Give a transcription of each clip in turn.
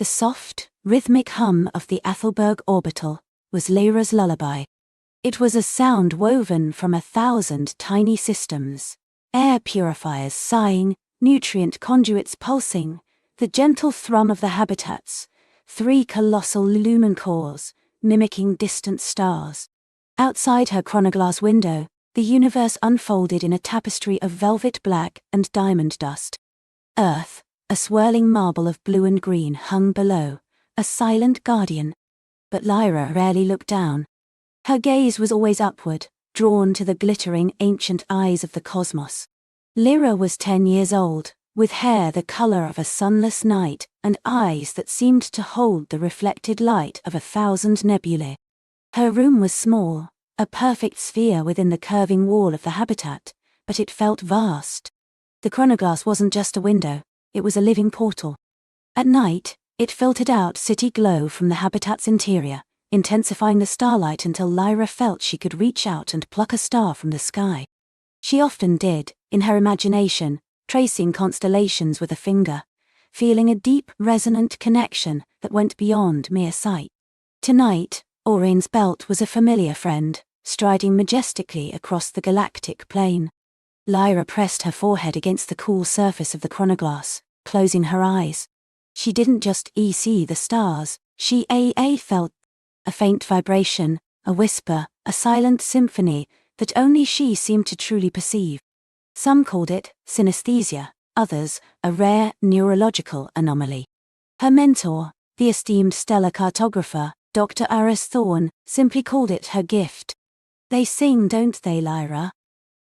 The soft, rhythmic hum of the Aethelberg orbital was Lyra's lullaby. It was a sound woven from 1,000 tiny systems, air purifiers sighing, nutrient conduits pulsing, the gentle thrum of the habitats, 3 colossal lumen cores, mimicking distant stars. Outside her chronoglass window, the universe unfolded in a tapestry of velvet black and diamond dust. Earth, a swirling marble of blue and green, hung below, a silent guardian. But Lyra rarely looked down. Her gaze was always upward, drawn to the glittering ancient eyes of the cosmos. Lyra was 10 years old, with hair the color of a sunless night and eyes that seemed to hold the reflected light of 1,000 nebulae. Her room was small, a perfect sphere within the curving wall of the habitat, but it felt vast. The chronoglass wasn't just a window, it was a living portal. At night, it filtered out city glow from the habitat's interior, intensifying the starlight until Lyra felt she could reach out and pluck a star from the sky. She often did, in her imagination, tracing constellations with a finger, feeling a deep, resonant connection that went beyond mere sight. Tonight, Aurine's belt was a familiar friend, striding majestically across the galactic plain. Lyra pressed her forehead against the cool surface of the chronoglass, closing her eyes. She didn't just see the stars, she felt a faint vibration, a whisper, a silent symphony that only she seemed to truly perceive. Some called it synesthesia, others a rare neurological anomaly. Her mentor, the esteemed stellar cartographer, Dr. Aris Thorne, simply called it her gift. They sing, don't they, Lyra?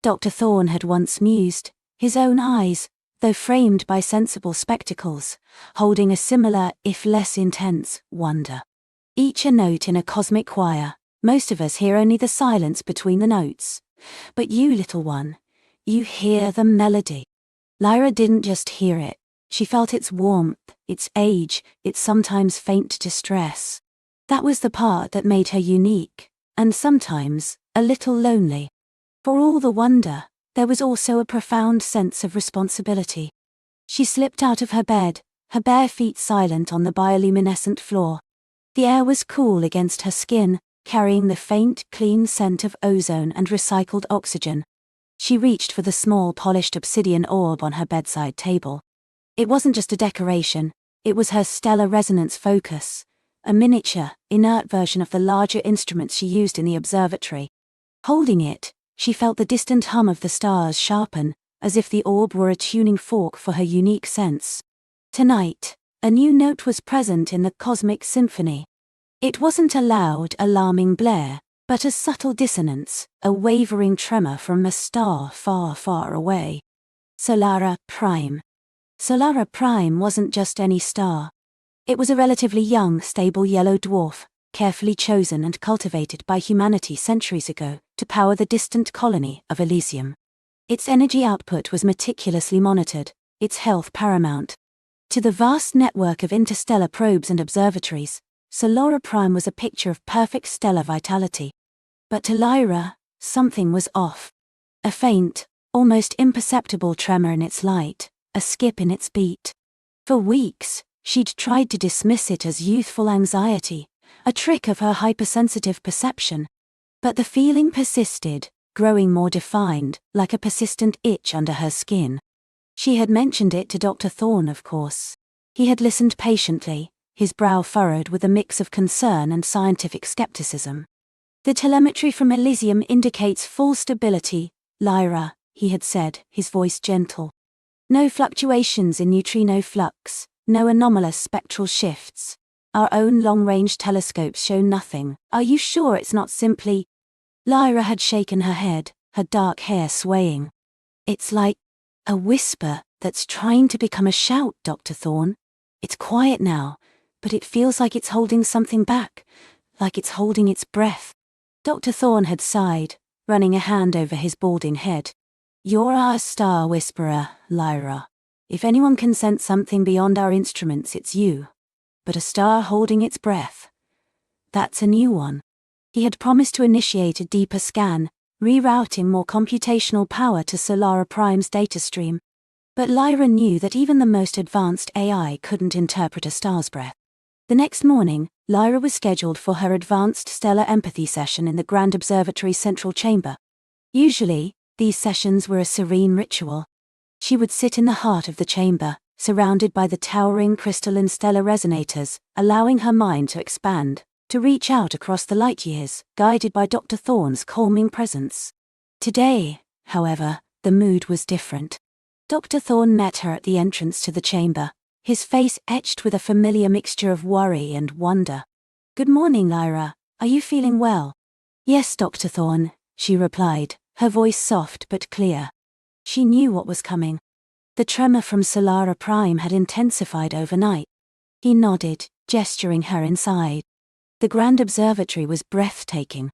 Dr. Thorne had once mused, his own eyes, though framed by sensible spectacles, holding a similar, if less intense, wonder. Each a note in a cosmic choir, most of us hear only the silence between the notes. But you, little one, you hear the melody. Lyra didn't just hear it, she felt its warmth, its age, its sometimes faint distress. That was the part that made her unique, and sometimes, a little lonely. For all the wonder, there was also a profound sense of responsibility. She slipped out of her bed, her bare feet silent on the bioluminescent floor. The air was cool against her skin, carrying the faint, clean scent of ozone and recycled oxygen. She reached for the small polished obsidian orb on her bedside table. It wasn't just a decoration, it was her stellar resonance focus, a miniature, inert version of the larger instruments she used in the observatory. Holding it, she felt the distant hum of the stars sharpen, as if the orb were a tuning fork for her unique sense. Tonight, a new note was present in the cosmic symphony. It wasn't a loud, alarming blare, but a subtle dissonance, a wavering tremor from a star far, far away. Solara Prime. Solara Prime wasn't just any star. It was a relatively young, stable yellow dwarf, carefully chosen and cultivated by humanity centuries ago to power the distant colony of Elysium. Its energy output was meticulously monitored, its health paramount. To the vast network of interstellar probes and observatories, Solara Prime was a picture of perfect stellar vitality. But to Lyra, something was off. A faint, almost imperceptible tremor in its light, a skip in its beat. For weeks, she'd tried to dismiss it as youthful anxiety, a trick of her hypersensitive perception. But the feeling persisted, growing more defined, like a persistent itch under her skin. She had mentioned it to Dr. Thorne, of course. He had listened patiently, his brow furrowed with a mix of concern and scientific skepticism. The telemetry from Elysium indicates full stability, Lyra, he had said, his voice gentle. No fluctuations in neutrino flux, no anomalous spectral shifts. Our own long-range telescopes show nothing. Are you sure it's not simply... Lyra had shaken her head, her dark hair swaying. It's like a whisper that's trying to become a shout, Dr. Thorne. It's quiet now, but it feels like it's holding something back, like it's holding its breath. Dr. Thorne had sighed, running a hand over his balding head. You're our star whisperer, Lyra. If anyone can sense something beyond our instruments, it's you. But a star holding its breath. That's a new one. He had promised to initiate a deeper scan, rerouting more computational power to Solara Prime's data stream. But Lyra knew that even the most advanced AI couldn't interpret a star's breath. The next morning, Lyra was scheduled for her advanced stellar empathy session in the Grand Observatory's central chamber. Usually, these sessions were a serene ritual. She would sit in the heart of the chamber, surrounded by the towering crystalline stellar resonators, allowing her mind to expand, to reach out across the light years, guided by Dr. Thorne's calming presence. Today, however, the mood was different. Dr. Thorne met her at the entrance to the chamber, his face etched with a familiar mixture of worry and wonder. "Good morning, Lyra. Are you feeling well?" "Yes, Dr. Thorne," she replied, her voice soft but clear. She knew what was coming. The tremor from Solara Prime had intensified overnight. He nodded, gesturing her inside. The Grand Observatory was breathtaking.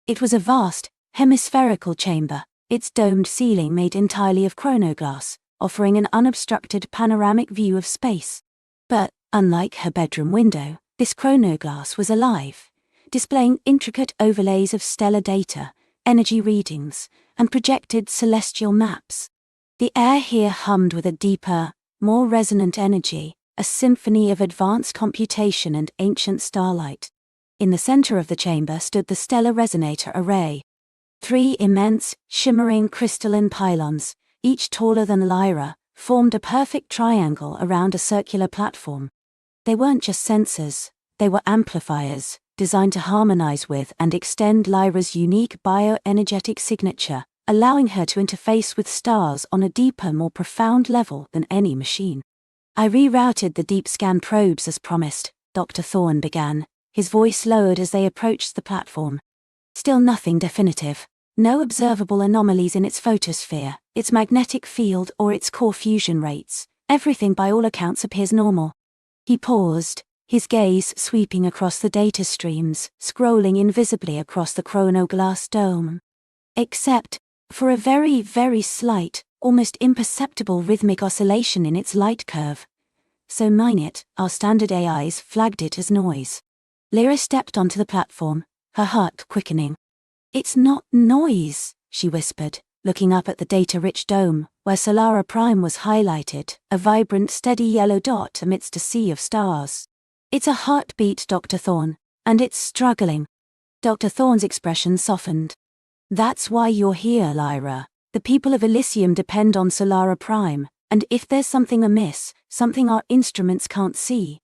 It was a vast, hemispherical chamber, its domed ceiling made entirely of chronoglass, offering an unobstructed panoramic view of space. But, unlike her bedroom window, this chronoglass was alive, displaying intricate overlays of stellar data, energy readings, and projected celestial maps. The air here hummed with a deeper, more resonant energy, a symphony of advanced computation and ancient starlight. In the center of the chamber stood the stellar resonator array. 3 immense, shimmering crystalline pylons, each taller than Lyra, formed a perfect triangle around a circular platform. They weren't just sensors, they were amplifiers, designed to harmonize with and extend Lyra's unique bioenergetic signature, allowing her to interface with stars on a deeper, more profound level than any machine. "I rerouted the deep scan probes as promised," Dr. Thorne began, his voice lowered as they approached the platform. "Still nothing definitive. No observable anomalies in its photosphere, its magnetic field or its core fusion rates. Everything by all accounts appears normal." He paused, his gaze sweeping across the data streams, scrolling invisibly across the chronoglass dome. "Except for a very, very slight, almost imperceptible rhythmic oscillation in its light curve. So mine it, our standard AIs flagged it as noise." Lyra stepped onto the platform, her heart quickening. "It's not noise," she whispered, looking up at the data-rich dome, where Solara Prime was highlighted, a vibrant, steady yellow dot amidst a sea of stars. "It's a heartbeat, Dr. Thorne, and it's struggling." Dr. Thorne's expression softened. "That's why you're here, Lyra. The people of Elysium depend on Solara Prime, and if there's something amiss, something our instruments can't see."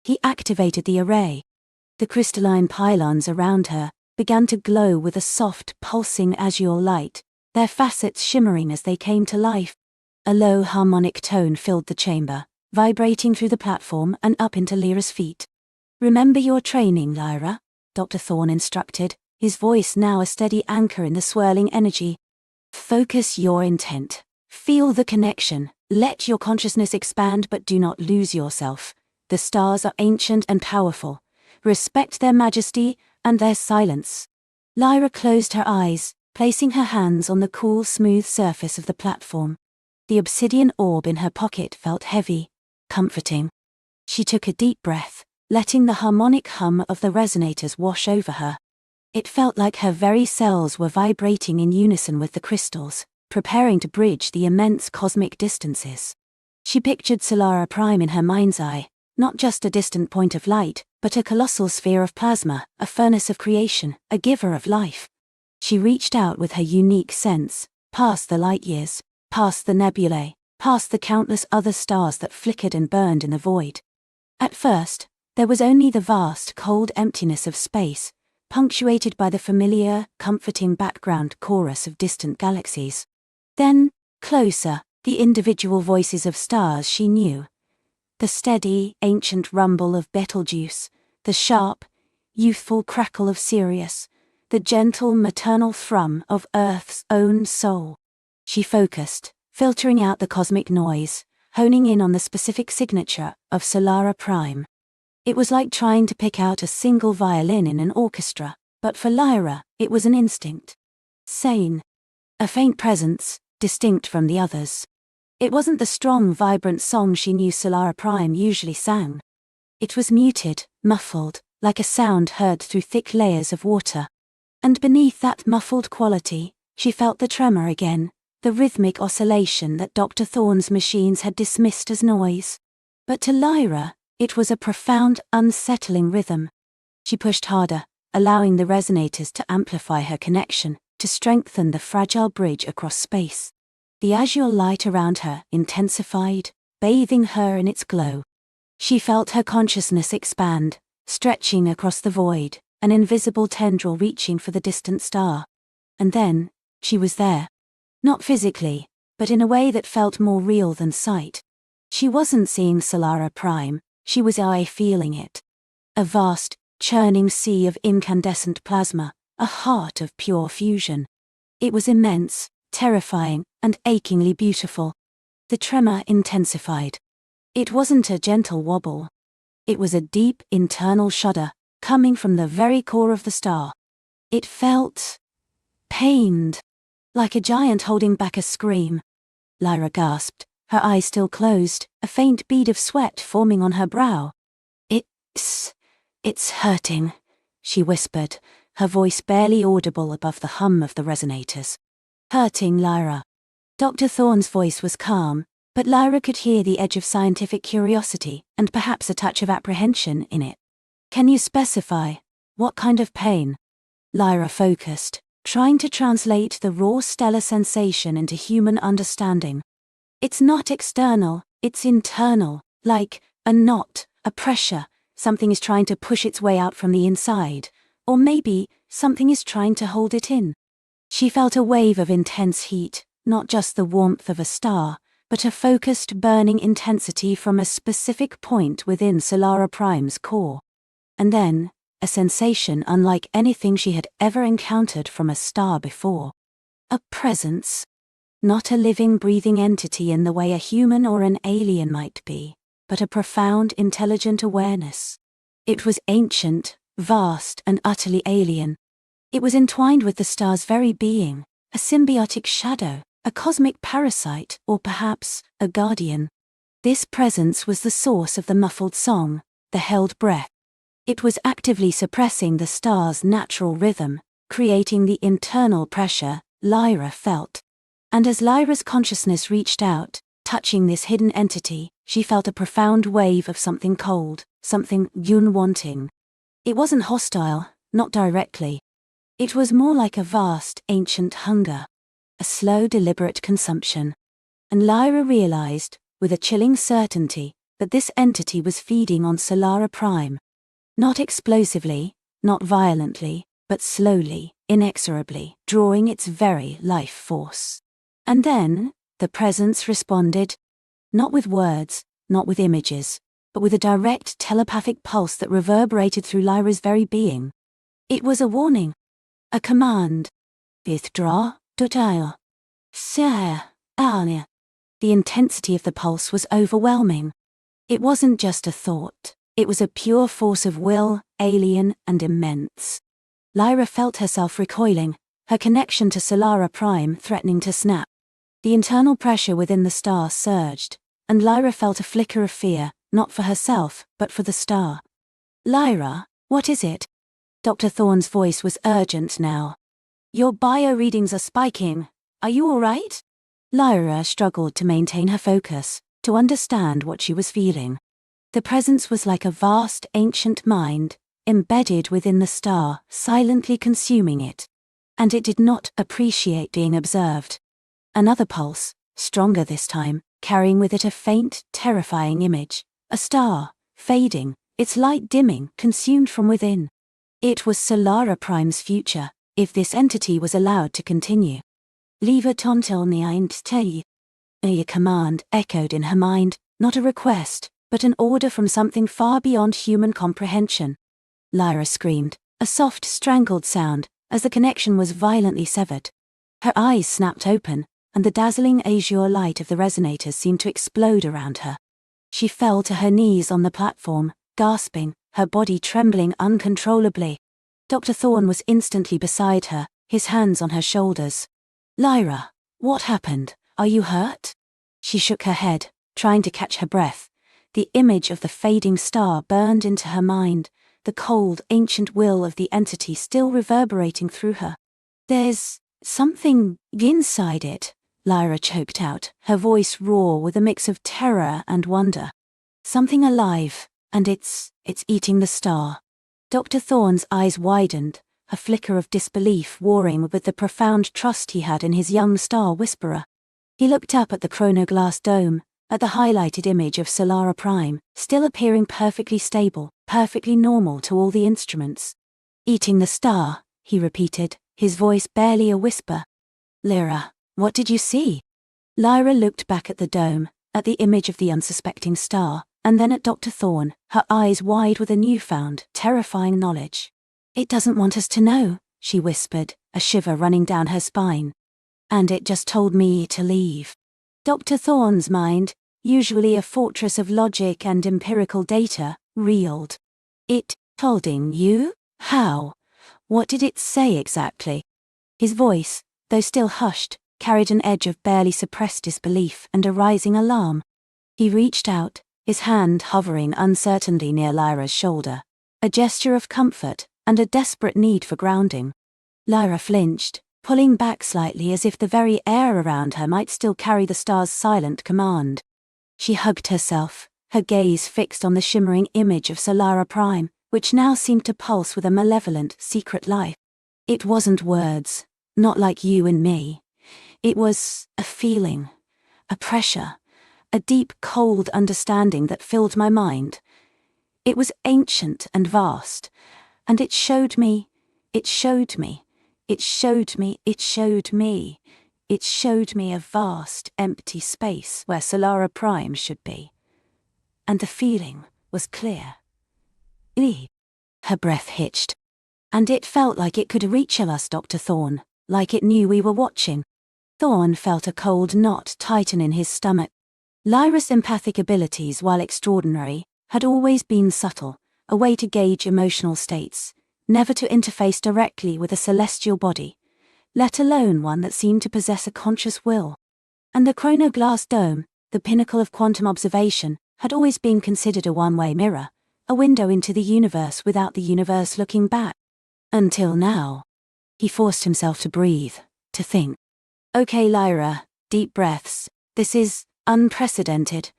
He activated the array. The crystalline pylons around her began to glow with a soft, pulsing azure light, their facets shimmering as they came to life. A low harmonic tone filled the chamber, vibrating through the platform and up into Lyra's feet. "Remember your training, Lyra," Dr. Thorne instructed, his voice now a steady anchor in the swirling energy. "Focus your intent. Feel the connection. Let your consciousness expand but do not lose yourself. The stars are ancient and powerful. Respect their majesty and their silence." Lyra closed her eyes, placing her hands on the cool, smooth surface of the platform. The obsidian orb in her pocket felt heavy, comforting. She took a deep breath, letting the harmonic hum of the resonators wash over her. It felt like her very cells were vibrating in unison with the crystals, preparing to bridge the immense cosmic distances. She pictured Solara Prime in her mind's eye, not just a distant point of light, but a colossal sphere of plasma, a furnace of creation, a giver of life. She reached out with her unique sense, past the light years, past the nebulae, past the countless other stars that flickered and burned in the void. At first, there was only the vast, cold emptiness of space, punctuated by the familiar, comforting background chorus of distant galaxies. Then, closer, the individual voices of stars she knew. The steady, ancient rumble of Betelgeuse, the sharp, youthful crackle of Sirius, the gentle maternal thrum of Earth's own soul. She focused, filtering out the cosmic noise, honing in on the specific signature of Solara Prime. It was like trying to pick out a single violin in an orchestra, but for Lyra, it was an instinct. Sane. A faint presence, distinct from the others. It wasn't the strong, vibrant song she knew Solara Prime usually sang. It was muted, muffled, like a sound heard through thick layers of water. And beneath that muffled quality, she felt the tremor again, the rhythmic oscillation that Dr. Thorne's machines had dismissed as noise. But to Lyra, It was a profound, unsettling rhythm. She pushed harder, allowing the resonators to amplify her connection, to strengthen the fragile bridge across space. The azure light around her intensified, bathing her in its glow. She felt her consciousness expand, stretching across the void, an invisible tendril reaching for the distant star. And then, she was there. Not physically, but in a way that felt more real than sight. She wasn't seeing Solara Prime, she was feeling it. A vast, churning sea of incandescent plasma, a heart of pure fusion. It was immense, terrifying, and achingly beautiful. The tremor intensified. It wasn't a gentle wobble. It was a deep internal shudder, coming from the very core of the star. It felt pained, like a giant holding back a scream. Lyra gasped, her eyes still closed, a faint bead of sweat forming on her brow. It's hurting, she whispered, her voice barely audible above the hum of the resonators. Hurting, Lyra. Dr. Thorne's voice was calm, but Lyra could hear the edge of scientific curiosity and perhaps a touch of apprehension in it. Can you specify what kind of pain? Lyra focused, trying to translate the raw stellar sensation into human understanding. It's not external, it's internal, like a knot, a pressure. Something is trying to push its way out from the inside, or maybe something is trying to hold it in. She felt a wave of intense heat, not just the warmth of a star, but a focused burning intensity from a specific point within Solara Prime's core. And then, a sensation unlike anything she had ever encountered from a star before. A presence. Not a living, breathing entity in the way a human or an alien might be, but a profound, intelligent awareness. It was ancient, vast, and utterly alien. It was entwined with the star's very being, a symbiotic shadow, a cosmic parasite, or perhaps a guardian. This presence was the source of the muffled song, the held breath. It was actively suppressing the star's natural rhythm, creating the internal pressure Lyra felt. And as Lyra's consciousness reached out, touching this hidden entity, she felt a profound wave of something cold, something unwanting. It wasn't hostile, not directly. It was more like a vast, ancient hunger. A slow, deliberate consumption. And Lyra realized, with a chilling certainty, that this entity was feeding on Solara Prime. Not explosively, not violently, but slowly, inexorably, drawing its very life force. And then, the presence responded. Not with words, not with images, but with a direct telepathic pulse that reverberated through Lyra's very being. It was a warning. A command. Withdraw, Dotile. Sire, Arnia. The intensity of the pulse was overwhelming. It wasn't just a thought, it was a pure force of will, alien and immense. Lyra felt herself recoiling, her connection to Solara Prime threatening to snap. The internal pressure within the star surged, and Lyra felt a flicker of fear, not for herself, but for the star. Lyra, what is it? Dr. Thorne's voice was urgent now. Your bio readings are spiking. Are you all right? Lyra struggled to maintain her focus, to understand what she was feeling. The presence was like a vast, ancient mind, embedded within the star, silently consuming it. And it did not appreciate being observed. Another pulse, stronger this time, carrying with it a faint, terrifying image. A star, fading, its light dimming, consumed from within. It was Solara Prime's future, if this entity was allowed to continue. Leave it until the end. A command echoed in her mind, not a request, but an order from something far beyond human comprehension. Lyra screamed, a soft, strangled sound, as the connection was violently severed. Her eyes snapped open, and the dazzling azure light of the resonators seemed to explode around her. She fell to her knees on the platform, gasping, her body trembling uncontrollably. Dr. Thorne was instantly beside her, his hands on her shoulders. Lyra, what happened? Are you hurt? She shook her head, trying to catch her breath. The image of the fading star burned into her mind, the cold, ancient will of the entity still reverberating through her. There's something inside it, Lyra choked out, her voice raw with a mix of terror and wonder. Something alive, And it's eating the star. Dr. Thorne's eyes widened, a flicker of disbelief warring with the profound trust he had in his young star whisperer. He looked up at the chronoglass dome, at the highlighted image of Solara Prime, still appearing perfectly stable, perfectly normal to all the instruments. Eating the star, he repeated, his voice barely a whisper. Lyra, what did you see? Lyra looked back at the dome, at the image of the unsuspecting star, and then at Dr. Thorne, her eyes wide with a newfound, terrifying knowledge. It doesn't want us to know, she whispered, a shiver running down her spine. And it just told me to leave. Dr. Thorne's mind, usually a fortress of logic and empirical data, reeled. It tolding you? How? What did it say exactly? His voice, though still hushed, carried an edge of barely suppressed disbelief and a rising alarm. He reached out, his hand hovering uncertainly near Lyra's shoulder, a gesture of comfort and a desperate need for grounding. Lyra flinched, pulling back slightly as if the very air around her might still carry the star's silent command. She hugged herself, her gaze fixed on the shimmering image of Solara Prime, which now seemed to pulse with a malevolent, secret life. It wasn't words, not like you and me. It was a feeling, a pressure, a deep, cold understanding that filled my mind. It was ancient and vast, and it showed me a vast, empty space where Solara Prime should be. And the feeling was clear. Her breath hitched. And it felt like it could reach us, Dr. Thorne, like it knew we were watching. Thorne felt a cold knot tighten in his stomach. Lyra's empathic abilities, while extraordinary, had always been subtle, a way to gauge emotional states, never to interface directly with a celestial body, let alone one that seemed to possess a conscious will. And the chronoglass dome, the pinnacle of quantum observation, had always been considered a one-way mirror, a window into the universe without the universe looking back. Until now. He forced himself to breathe, to think. Okay, Lyra, deep breaths. This is unprecedented.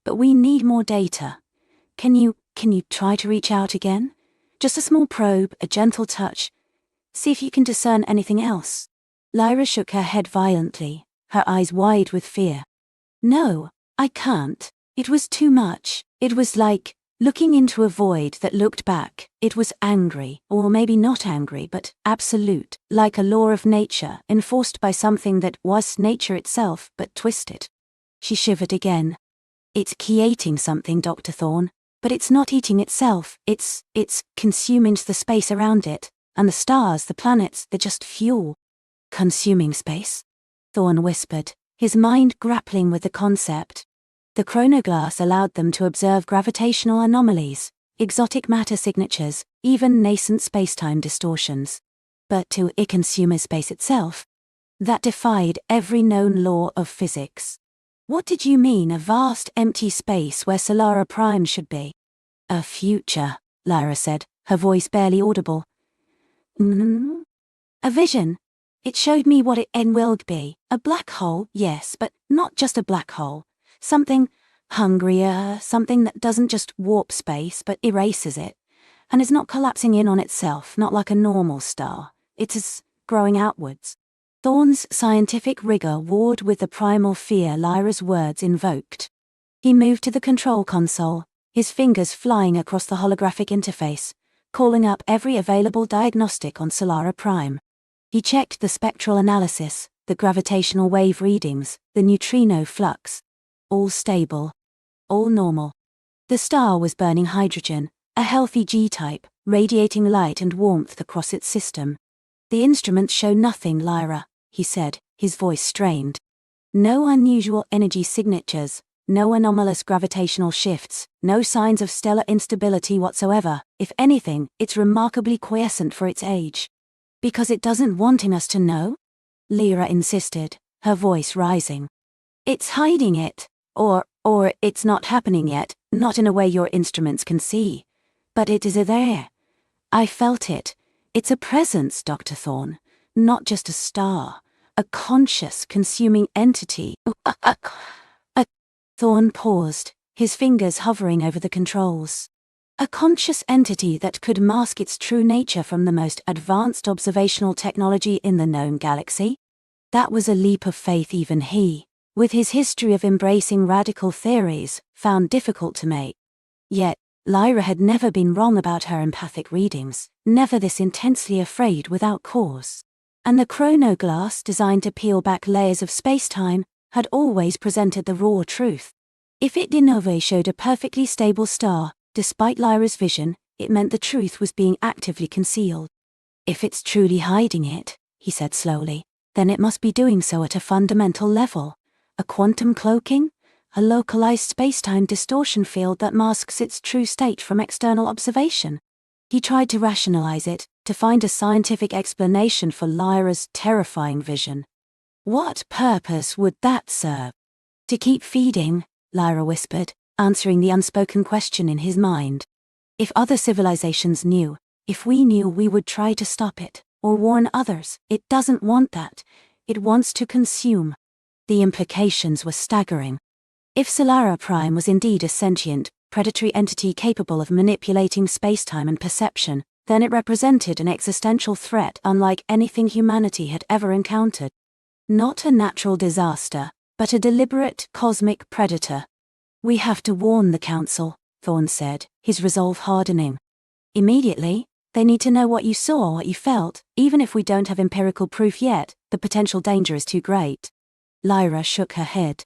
But we need more data. Can you try to reach out again? Just a small probe, a gentle touch. See if you can discern anything else. Lyra shook her head violently, her eyes wide with fear. No, I can't. It was too much. It was like looking into a void that looked back. It was angry, or maybe not angry, but absolute, like a law of nature enforced by something that was nature itself, but twisted. She shivered again. It's creating something, Dr. Thorne, but it's not eating itself. It's consuming the space around it, and the stars, the planets, they're just fuel. Consuming space? Thorne whispered, his mind grappling with the concept. The chronoglass allowed them to observe gravitational anomalies, exotic matter signatures, even nascent spacetime distortions. But to consumer space itself, that defied every known law of physics. What did you mean, a vast empty space where Solara Prime should be? A future, Lyra said, her voice barely audible. A vision. It showed me what it will be. A black hole, yes, but not just a black hole. Something hungrier, something that doesn't just warp space but erases it, and is not collapsing in on itself, not like a normal star. It is growing outwards. Thorne's scientific rigor warred with the primal fear Lyra's words invoked. He moved to the control console, his fingers flying across the holographic interface, calling up every available diagnostic on Solara Prime. He checked the spectral analysis, the gravitational wave readings, the neutrino flux. All stable. All normal. The star was burning hydrogen, a healthy G-type, radiating light and warmth across its system. The instruments show nothing, Lyra, he said, his voice strained. No unusual energy signatures, no anomalous gravitational shifts, no signs of stellar instability whatsoever. If anything, it's remarkably quiescent for its age. Because it doesn't wanting us to know? Lyra insisted, her voice rising. It's hiding it. Or it's not happening yet, not in a way your instruments can see. But it is there. I felt it. It's a presence, Dr. Thorne. Not just a star. A conscious, consuming entity. Thorne paused, his fingers hovering over the controls. A conscious entity that could mask its true nature from the most advanced observational technology in the known galaxy? That was a leap of faith even he, with his history of embracing radical theories, found difficult to make. Yet, Lyra had never been wrong about her empathic readings, never this intensely afraid without cause. And the chronoglass, designed to peel back layers of space-time, had always presented the raw truth. If it de novo showed a perfectly stable star, despite Lyra's vision, it meant the truth was being actively concealed. If it's truly hiding it, he said slowly, then it must be doing so at a fundamental level. A quantum cloaking? A localized space-time distortion field that masks its true state from external observation. He tried to rationalize it, to find a scientific explanation for Lyra's terrifying vision. What purpose would that serve? To keep feeding, Lyra whispered, answering the unspoken question in his mind. If other civilizations knew, if we knew, we would try to stop it, or warn others. It doesn't want that. It wants to consume. The implications were staggering. If Solara Prime was indeed a sentient, predatory entity capable of manipulating spacetime and perception, then it represented an existential threat unlike anything humanity had ever encountered. Not a natural disaster, but a deliberate, cosmic predator. We have to warn the Council, Thorne said, his resolve hardening. Immediately, they need to know what you saw, what you felt. Even if we don't have empirical proof yet, the potential danger is too great. Lyra shook her head.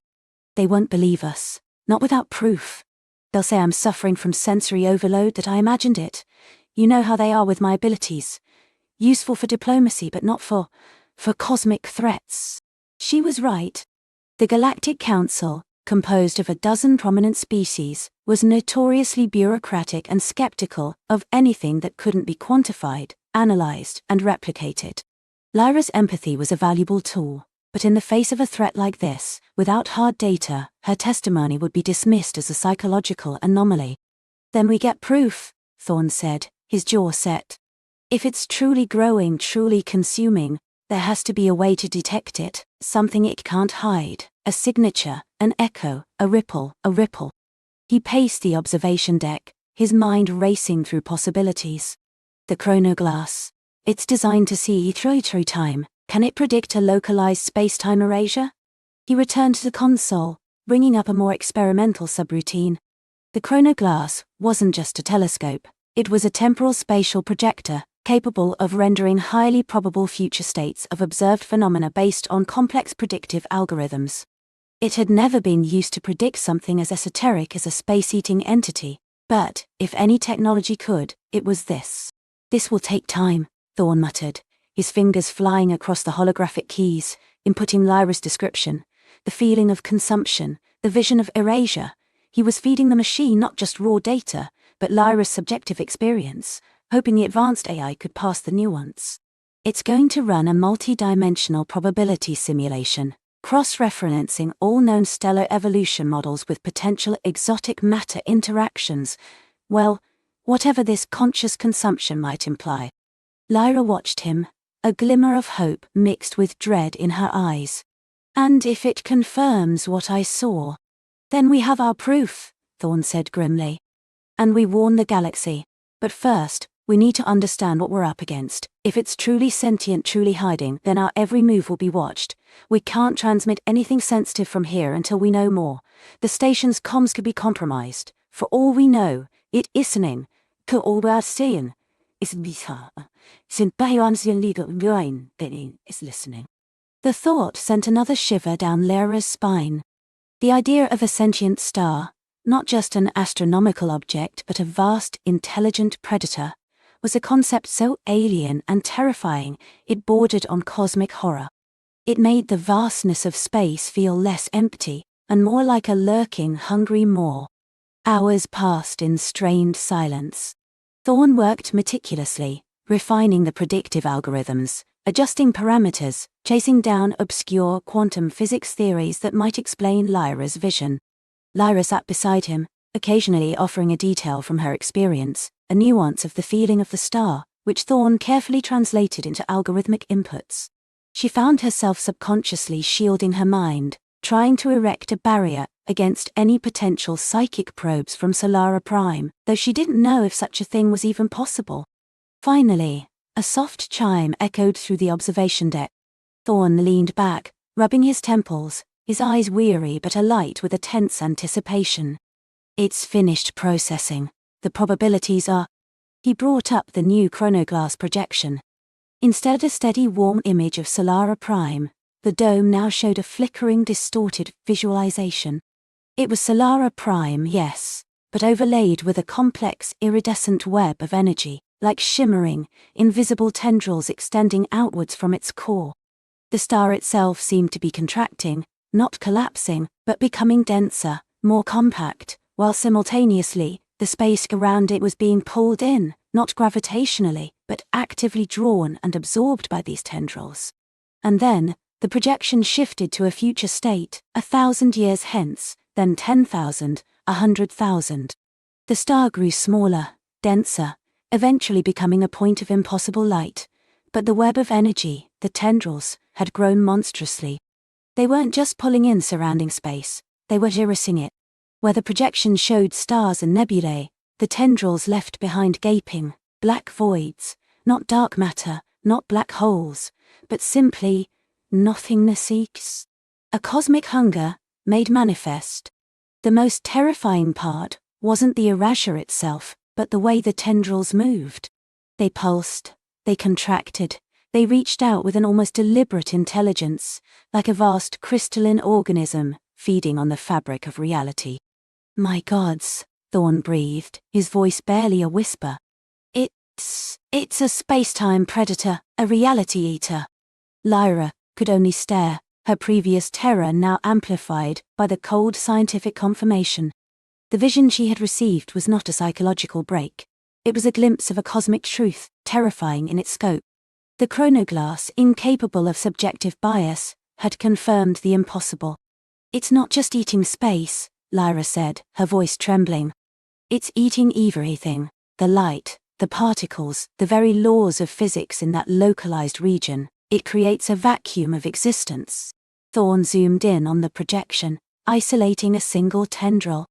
They won't believe us, not without proof. They'll say I'm suffering from sensory overload, that I imagined it. You know how they are with my abilities. Useful for diplomacy, but not for cosmic threats. She was right. The Galactic Council, composed of a dozen prominent species, was notoriously bureaucratic and skeptical of anything that couldn't be quantified, analyzed, and replicated. Lyra's empathy was a valuable tool, but in the face of a threat like this, without hard data, her testimony would be dismissed as a psychological anomaly. Then we get proof, Thorne said, his jaw set. If it's truly growing, truly consuming, there has to be a way to detect it, something it can't hide, a signature, an echo, a ripple, a ripple. He paced the observation deck, his mind racing through possibilities. The chronoglass. It's designed to see through time. Can it predict a localized space-time erasure? He returned to the console, bringing up a more experimental subroutine. The chronoglass wasn't just a telescope, it was a temporal spatial projector, capable of rendering highly probable future states of observed phenomena based on complex predictive algorithms. It had never been used to predict something as esoteric as a space-eating entity, but, if any technology could, it was this. This will take time, Thorne muttered, his fingers flying across the holographic keys, inputting Lyra's description, the feeling of consumption, the vision of erasure. He was feeding the machine not just raw data, but Lyra's subjective experience, hoping the advanced AI could pass the nuance. It's going to run a multi-dimensional probability simulation, cross-referencing all known stellar evolution models with potential exotic matter interactions. Well, whatever this conscious consumption might imply. Lyra watched him, a glimmer of hope mixed with dread in her eyes. And if it confirms what I saw, then we have our proof, Thorne said grimly. And we warn the galaxy. But first, we need to understand what we're up against. If it's truly sentient, truly hiding, then our every move will be watched. We can't transmit anything sensitive from here until we know more. The station's comms could be compromised. For all we know, it isn't. Sehen. Is bizarre. Sind bei uns is listening. The thought sent another shiver down Lyra's spine. The idea of a sentient star, not just an astronomical object but a vast, intelligent predator, was a concept so alien and terrifying it bordered on cosmic horror. It made the vastness of space feel less empty and more like a lurking, hungry maw. Hours passed in strained silence. Thorne worked meticulously, refining the predictive algorithms, adjusting parameters, chasing down obscure quantum physics theories that might explain Lyra's vision. Lyra sat beside him, occasionally offering a detail from her experience, a nuance of the feeling of the star, which Thorne carefully translated into algorithmic inputs. She found herself subconsciously shielding her mind, trying to erect a barrier against any potential psychic probes from Solara Prime, though she didn't know if such a thing was even possible. Finally, a soft chime echoed through the observation deck. Thorn leaned back, rubbing his temples, his eyes weary but alight with a tense anticipation. It's finished processing. The probabilities are... He brought up the new chronoglass projection. Instead of a steady warm image of Solara Prime, the dome now showed a flickering, distorted visualization. It was Solara Prime, yes, but overlaid with a complex, iridescent web of energy, like shimmering, invisible tendrils extending outwards from its core. The star itself seemed to be contracting, not collapsing, but becoming denser, more compact, while simultaneously, the space around it was being pulled in, not gravitationally, but actively drawn and absorbed by these tendrils. And then, the projection shifted to a future state, 1,000 years hence, then 10,000, 100,000. The star grew smaller, denser, eventually becoming a point of impossible light. But the web of energy, the tendrils, had grown monstrously. They weren't just pulling in surrounding space, they were erasing it. Where the projection showed stars and nebulae, the tendrils left behind gaping, black voids, not dark matter, not black holes, but simply nothingness. A cosmic hunger, made manifest. The most terrifying part wasn't the erasure itself, but the way the tendrils moved. They pulsed, they contracted, they reached out with an almost deliberate intelligence, like a vast crystalline organism, feeding on the fabric of reality. My gods, Thorn breathed, his voice barely a whisper. It's a space-time predator, a reality eater. Lyra could only stare, her previous terror now amplified by the cold scientific confirmation. The vision she had received was not a psychological break. It was a glimpse of a cosmic truth, terrifying in its scope. The chronoglass, incapable of subjective bias, had confirmed the impossible. It's not just eating space, Lyra said, her voice trembling. It's eating everything, the light, the particles, the very laws of physics in that localized region. It creates a vacuum of existence. Thorn zoomed in on the projection, isolating a single tendril.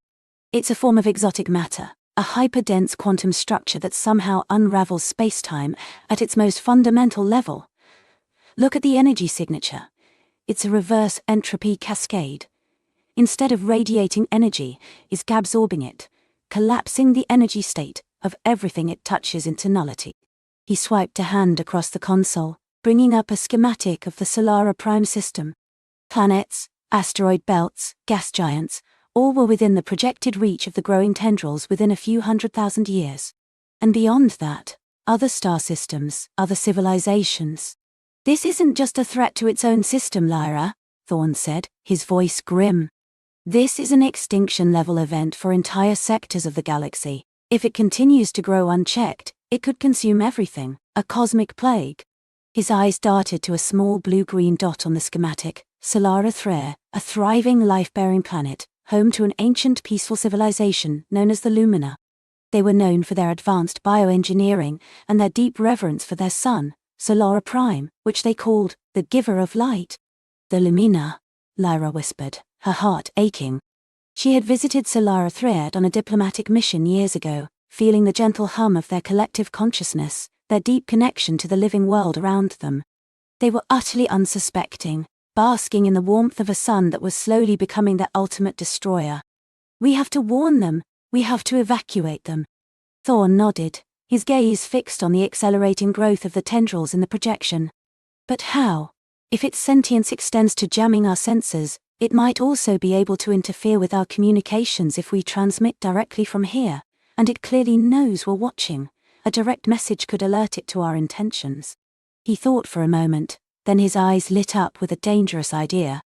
It's a form of exotic matter, a hyperdense quantum structure that somehow unravels spacetime at its most fundamental level. Look at the energy signature. It's a reverse entropy cascade. Instead of radiating energy, it's absorbing it, collapsing the energy state of everything it touches into nullity. He swiped a hand across the console, bringing up a schematic of the Solara Prime system. Planets, asteroid belts, gas giants, all were within the projected reach of the growing tendrils within a few 100,000 years. And beyond that, other star systems, other civilizations. This isn't just a threat to its own system, Lyra, Thorn said, his voice grim. This is an extinction-level event for entire sectors of the galaxy. If it continues to grow unchecked, it could consume everything, a cosmic plague. His eyes darted to a small blue-green dot on the schematic, Solara Threre, a thriving life-bearing planet, home to an ancient peaceful civilization known as the Lumina. They were known for their advanced bioengineering and their deep reverence for their sun, Solara Prime, which they called the Giver of Light. The Lumina, Lyra whispered, her heart aching. She had visited Solara Threre on a diplomatic mission years ago, feeling the gentle hum of their collective consciousness, their deep connection to the living world around them. They were utterly unsuspecting, basking in the warmth of a sun that was slowly becoming their ultimate destroyer. We have to warn them, we have to evacuate them. Thorn nodded, his gaze fixed on the accelerating growth of the tendrils in the projection. But how? If its sentience extends to jamming our sensors, it might also be able to interfere with our communications if we transmit directly from here, and it clearly knows we're watching. A direct message could alert it to our intentions. He thought for a moment, then his eyes lit up with a dangerous idea.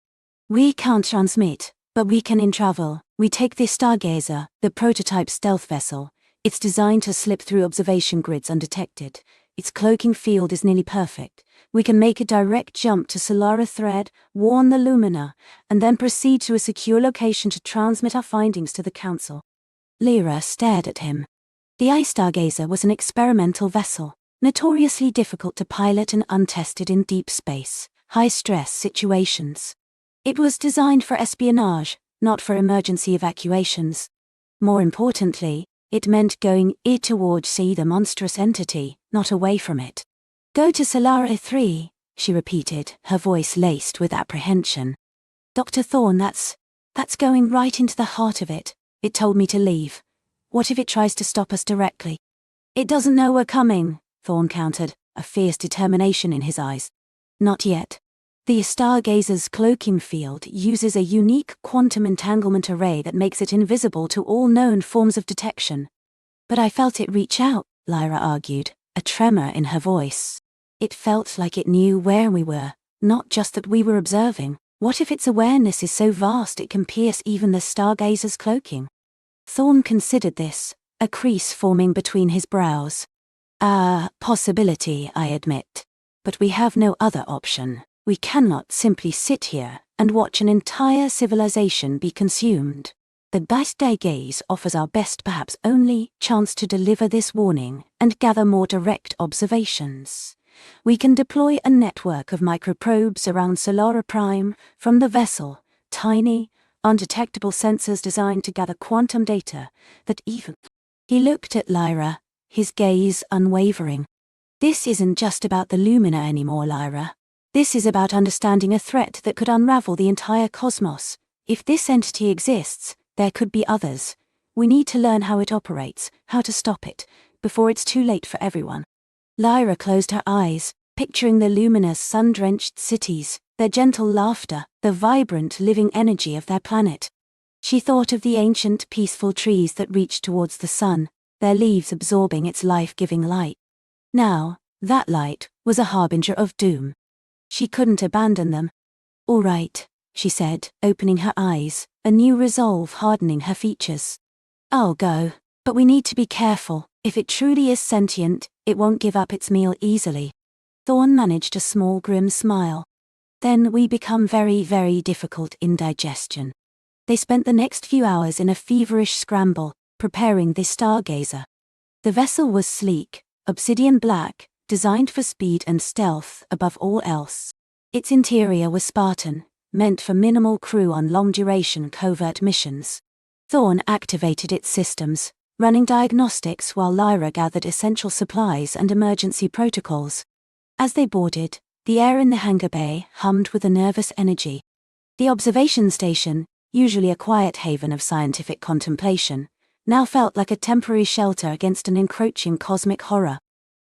We can't transmit, but we can in-travel. We take this Stargazer, the prototype stealth vessel. It's designed to slip through observation grids undetected. Its cloaking field is nearly perfect. We can make a direct jump to Solara Threre, warn the Lumina, and then proceed to a secure location to transmit our findings to the Council. Lyra stared at him. The Stargazer was an experimental vessel, notoriously difficult to pilot and untested in deep space, high-stress situations. It was designed for espionage, not for emergency evacuations. More importantly, it meant going towards see the monstrous entity, not away from it. Go to Solara 3, she repeated, her voice laced with apprehension. Dr. Thorne, that's going right into the heart of it. It told me to leave. What if it tries to stop us directly? It doesn't know we're coming, Thorne countered, a fierce determination in his eyes. Not yet. The stargazer's cloaking field uses a unique quantum entanglement array that makes it invisible to all known forms of detection. But I felt it reach out, Lyra argued, a tremor in her voice. It felt like it knew where we were, not just that we were observing. What if its awareness is so vast it can pierce even the stargazer's cloaking? Thorne considered this, a crease forming between his brows. Possibility, I admit. But we have no other option. We cannot simply sit here and watch an entire civilization be consumed. The Bedtime offers our best, perhaps only, chance to deliver this warning and gather more direct observations. We can deploy a network of microprobes around Solara Prime from the vessel, tiny, undetectable sensors designed to gather quantum data that even... He looked at Lyra, his gaze unwavering. This isn't just about the Lumina anymore, Lyra. This is about understanding a threat that could unravel the entire cosmos. If this entity exists, there could be others. We need to learn how it operates, how to stop it, before it's too late for everyone. Lyra closed her eyes, picturing the luminous, sun-drenched cities, their gentle laughter, the vibrant, living energy of their planet. She thought of the ancient, peaceful trees that reached towards the sun, their leaves absorbing its life-giving light. Now, that light was a harbinger of doom. She couldn't abandon them. All right, she said, opening her eyes, a new resolve hardening her features. I'll go, but we need to be careful. If it truly is sentient, it won't give up its meal easily. Thorne managed a small grim smile. Then we become very, very difficult in digestion. They spent the next few hours in a feverish scramble, preparing the stargazer. The vessel was sleek, obsidian black, designed for speed and stealth above all else. Its interior was Spartan, meant for minimal crew on long-duration covert missions. Thorne activated its systems, running diagnostics while Lyra gathered essential supplies and emergency protocols. As they boarded, the air in the hangar bay hummed with a nervous energy. The observation station, usually a quiet haven of scientific contemplation, now felt like a temporary shelter against an encroaching cosmic horror.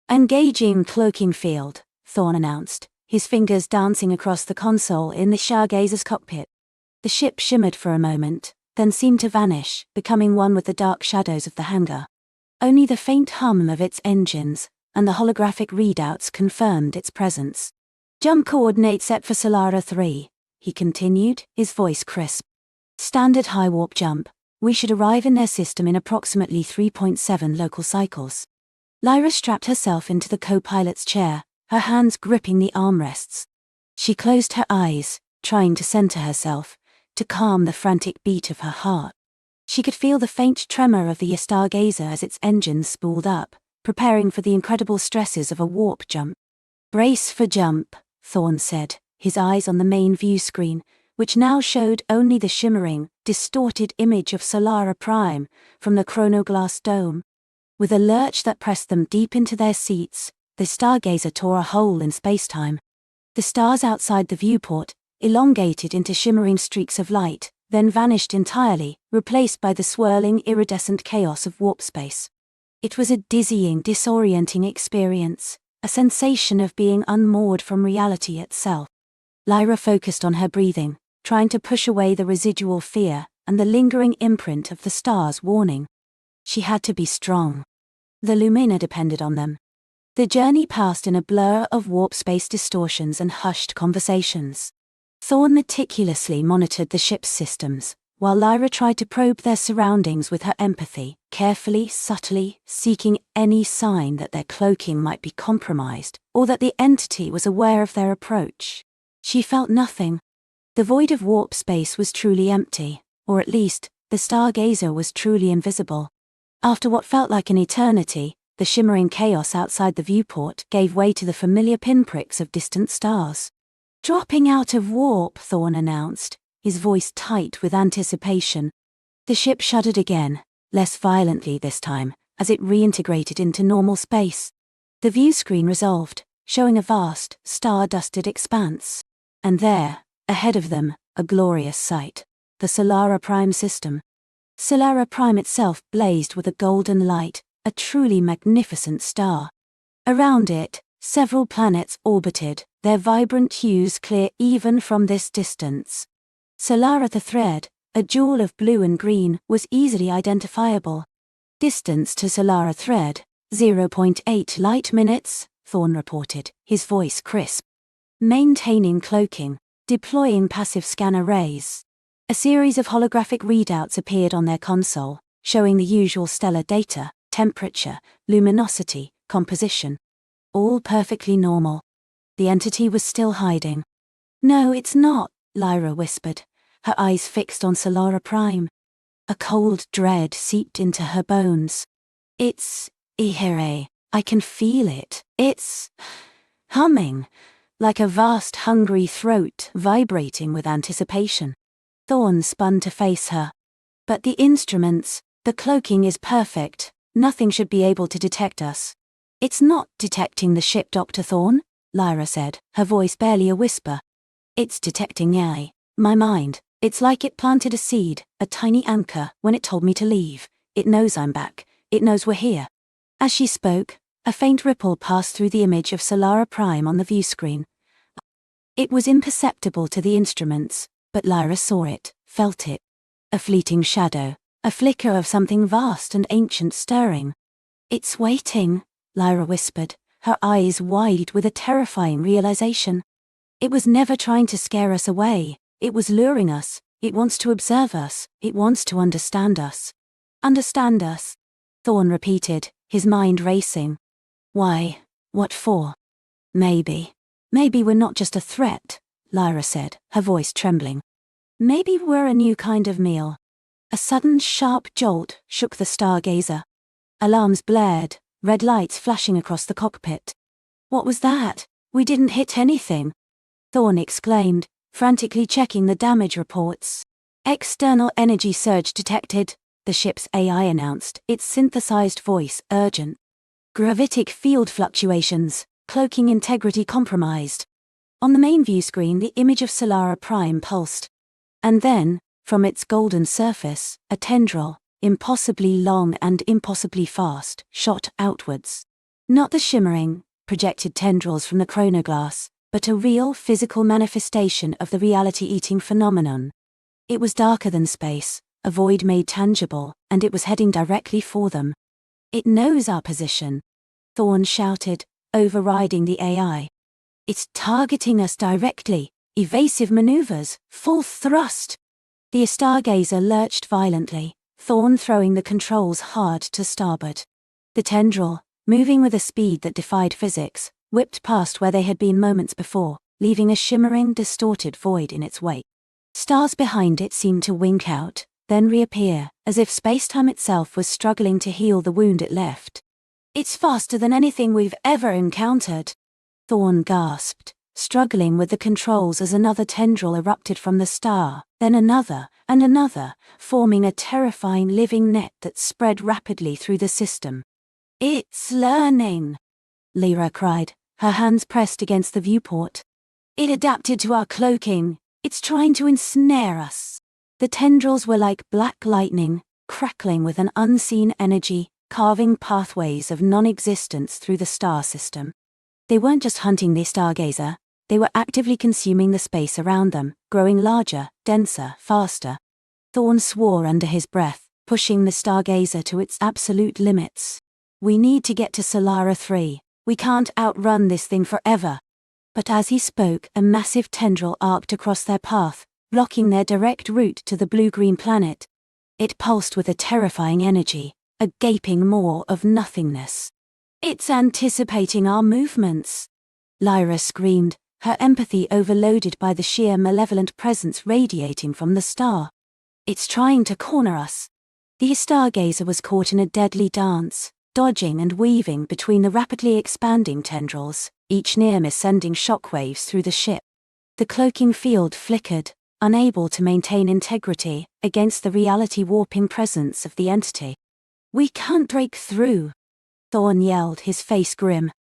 Engaging cloaking field, Thorne announced, his fingers dancing across the console in the stargazer's cockpit. The ship shimmered for a moment, then seemed to vanish, becoming one with the dark shadows of the hangar. Only the faint hum of its engines and the holographic readouts confirmed its presence. Jump coordinate set for Solara 3, he continued, his voice crisp. Standard high warp jump. We should arrive in their system in approximately 3.7 local cycles. Lyra strapped herself into the co-pilot's chair, her hands gripping the armrests. She closed her eyes, trying to center herself, to calm the frantic beat of her heart. She could feel the faint tremor of the stargazer as its engines spooled up, preparing for the incredible stresses of a warp jump. Brace for jump, Thorne said, his eyes on the main view screen, which now showed only the shimmering, distorted image of Solara Prime from the chronoglass dome. With a lurch that pressed them deep into their seats, the stargazer tore a hole in spacetime. The stars outside the viewport elongated into shimmering streaks of light, then vanished entirely, replaced by the swirling, iridescent chaos of warp space. It was a dizzying, disorienting experience, a sensation of being unmoored from reality itself. Lyra focused on her breathing, trying to push away the residual fear and the lingering imprint of the stars' warning. She had to be strong. The Lumina depended on them. The journey passed in a blur of warp space distortions and hushed conversations. Thorne meticulously monitored the ship's systems, while Lyra tried to probe their surroundings with her empathy, carefully, subtly, seeking any sign that their cloaking might be compromised, or that the entity was aware of their approach. She felt nothing. The void of warp space was truly empty, or at least, the stargazer was truly invisible. After what felt like an eternity, the shimmering chaos outside the viewport gave way to the familiar pinpricks of distant stars. Dropping out of warp, Thorne announced, his voice tight with anticipation. The ship shuddered again, less violently this time, as it reintegrated into normal space. The view screen resolved, showing a vast, star-dusted expanse. And there, ahead of them, a glorious sight. The Solara Prime system. Solara Prime itself blazed with a golden light, a truly magnificent star. Around it, several planets orbited, their vibrant hues clear even from this distance. Solara the Thread, a jewel of blue and green, was easily identifiable. Distance to Solara Thread, 0.8 light minutes, Thorn reported, his voice crisp. Maintaining cloaking, deploying passive scan arrays. A series of holographic readouts appeared on their console, showing the usual stellar data, temperature, luminosity, composition. All perfectly normal. The entity was still hiding. "No, it's not," Lyra whispered, her eyes fixed on Solara Prime. A cold dread seeped into her bones. "It's Ihire. I can feel it. It's humming, like a vast hungry throat vibrating with anticipation." Thorn spun to face her. "But the instruments, the cloaking is perfect. Nothing should be able to detect us." "It's not detecting the ship, Dr. Thorn," Lyra said, her voice barely a whisper. "It's detecting my mind. It's like it planted a seed, a tiny anchor, when it told me to leave. It knows I'm back. It knows we're here." As she spoke, a faint ripple passed through the image of Solara Prime on the view screen. It was imperceptible to the instruments, but Lyra saw it, felt it. A fleeting shadow, a flicker of something vast and ancient stirring. "It's waiting," Lyra whispered, her eyes wide with a terrifying realization. "It was never trying to scare us away. It was luring us. It wants to observe us. It wants to understand us." "Understand us," Thorn repeated, his mind racing. "Why? What for? Maybe we're not just a threat," Lyra said, her voice trembling. "Maybe we're a new kind of meal." A sudden sharp jolt shook the stargazer. Alarms blared, red lights flashing across the cockpit. "What was that? We didn't hit anything," Thorn exclaimed, frantically checking the damage reports. "External energy surge detected," the ship's AI announced, its synthesized voice urgent. "Gravitic field fluctuations, cloaking integrity compromised." On the main view screen, the image of Solara Prime pulsed. And then, from its golden surface, a tendril, impossibly long and impossibly fast, shot outwards. Not the shimmering, projected tendrils from the chronoglass, but a real physical manifestation of the reality-eating phenomenon. It was darker than space, a void made tangible, and it was heading directly for them. "It knows our position," Thorn shouted, overriding the AI. "It's targeting us directly. Evasive maneuvers, full thrust." The stargazer lurched violently, Thorn throwing the controls hard to starboard. The tendril, moving with a speed that defied physics, whipped past where they had been moments before, leaving a shimmering, distorted void in its wake. Stars behind it seemed to wink out, then reappear, as if space-time itself was struggling to heal the wound it left. "It's faster than anything we've ever encountered," Thorn gasped, struggling with the controls as another tendril erupted from the star, then another, and another, forming a terrifying living net that spread rapidly through the system. "It's learning," Lyra cried, her hands pressed against the viewport. "It adapted to our cloaking. It's trying to ensnare us." The tendrils were like black lightning, crackling with an unseen energy, carving pathways of non-existence through the star system. They weren't just hunting the stargazer, they were actively consuming the space around them, growing larger, denser, faster. Thorn swore under his breath, pushing the stargazer to its absolute limits. "We need to get to Solara 3. We can't outrun this thing forever." But as he spoke, a massive tendril arced across their path, blocking their direct route to the blue-green planet. It pulsed with a terrifying energy, a gaping maw of nothingness. "It's anticipating our movements," Lyra screamed, her empathy overloaded by the sheer malevolent presence radiating from the star. "It's trying to corner us." The stargazer was caught in a deadly dance, dodging and weaving between the rapidly expanding tendrils, each near miss sending shockwaves through the ship. The cloaking field flickered, unable to maintain integrity against the reality-warping presence of the entity. "We can't break through," Thorn yelled, his face grim.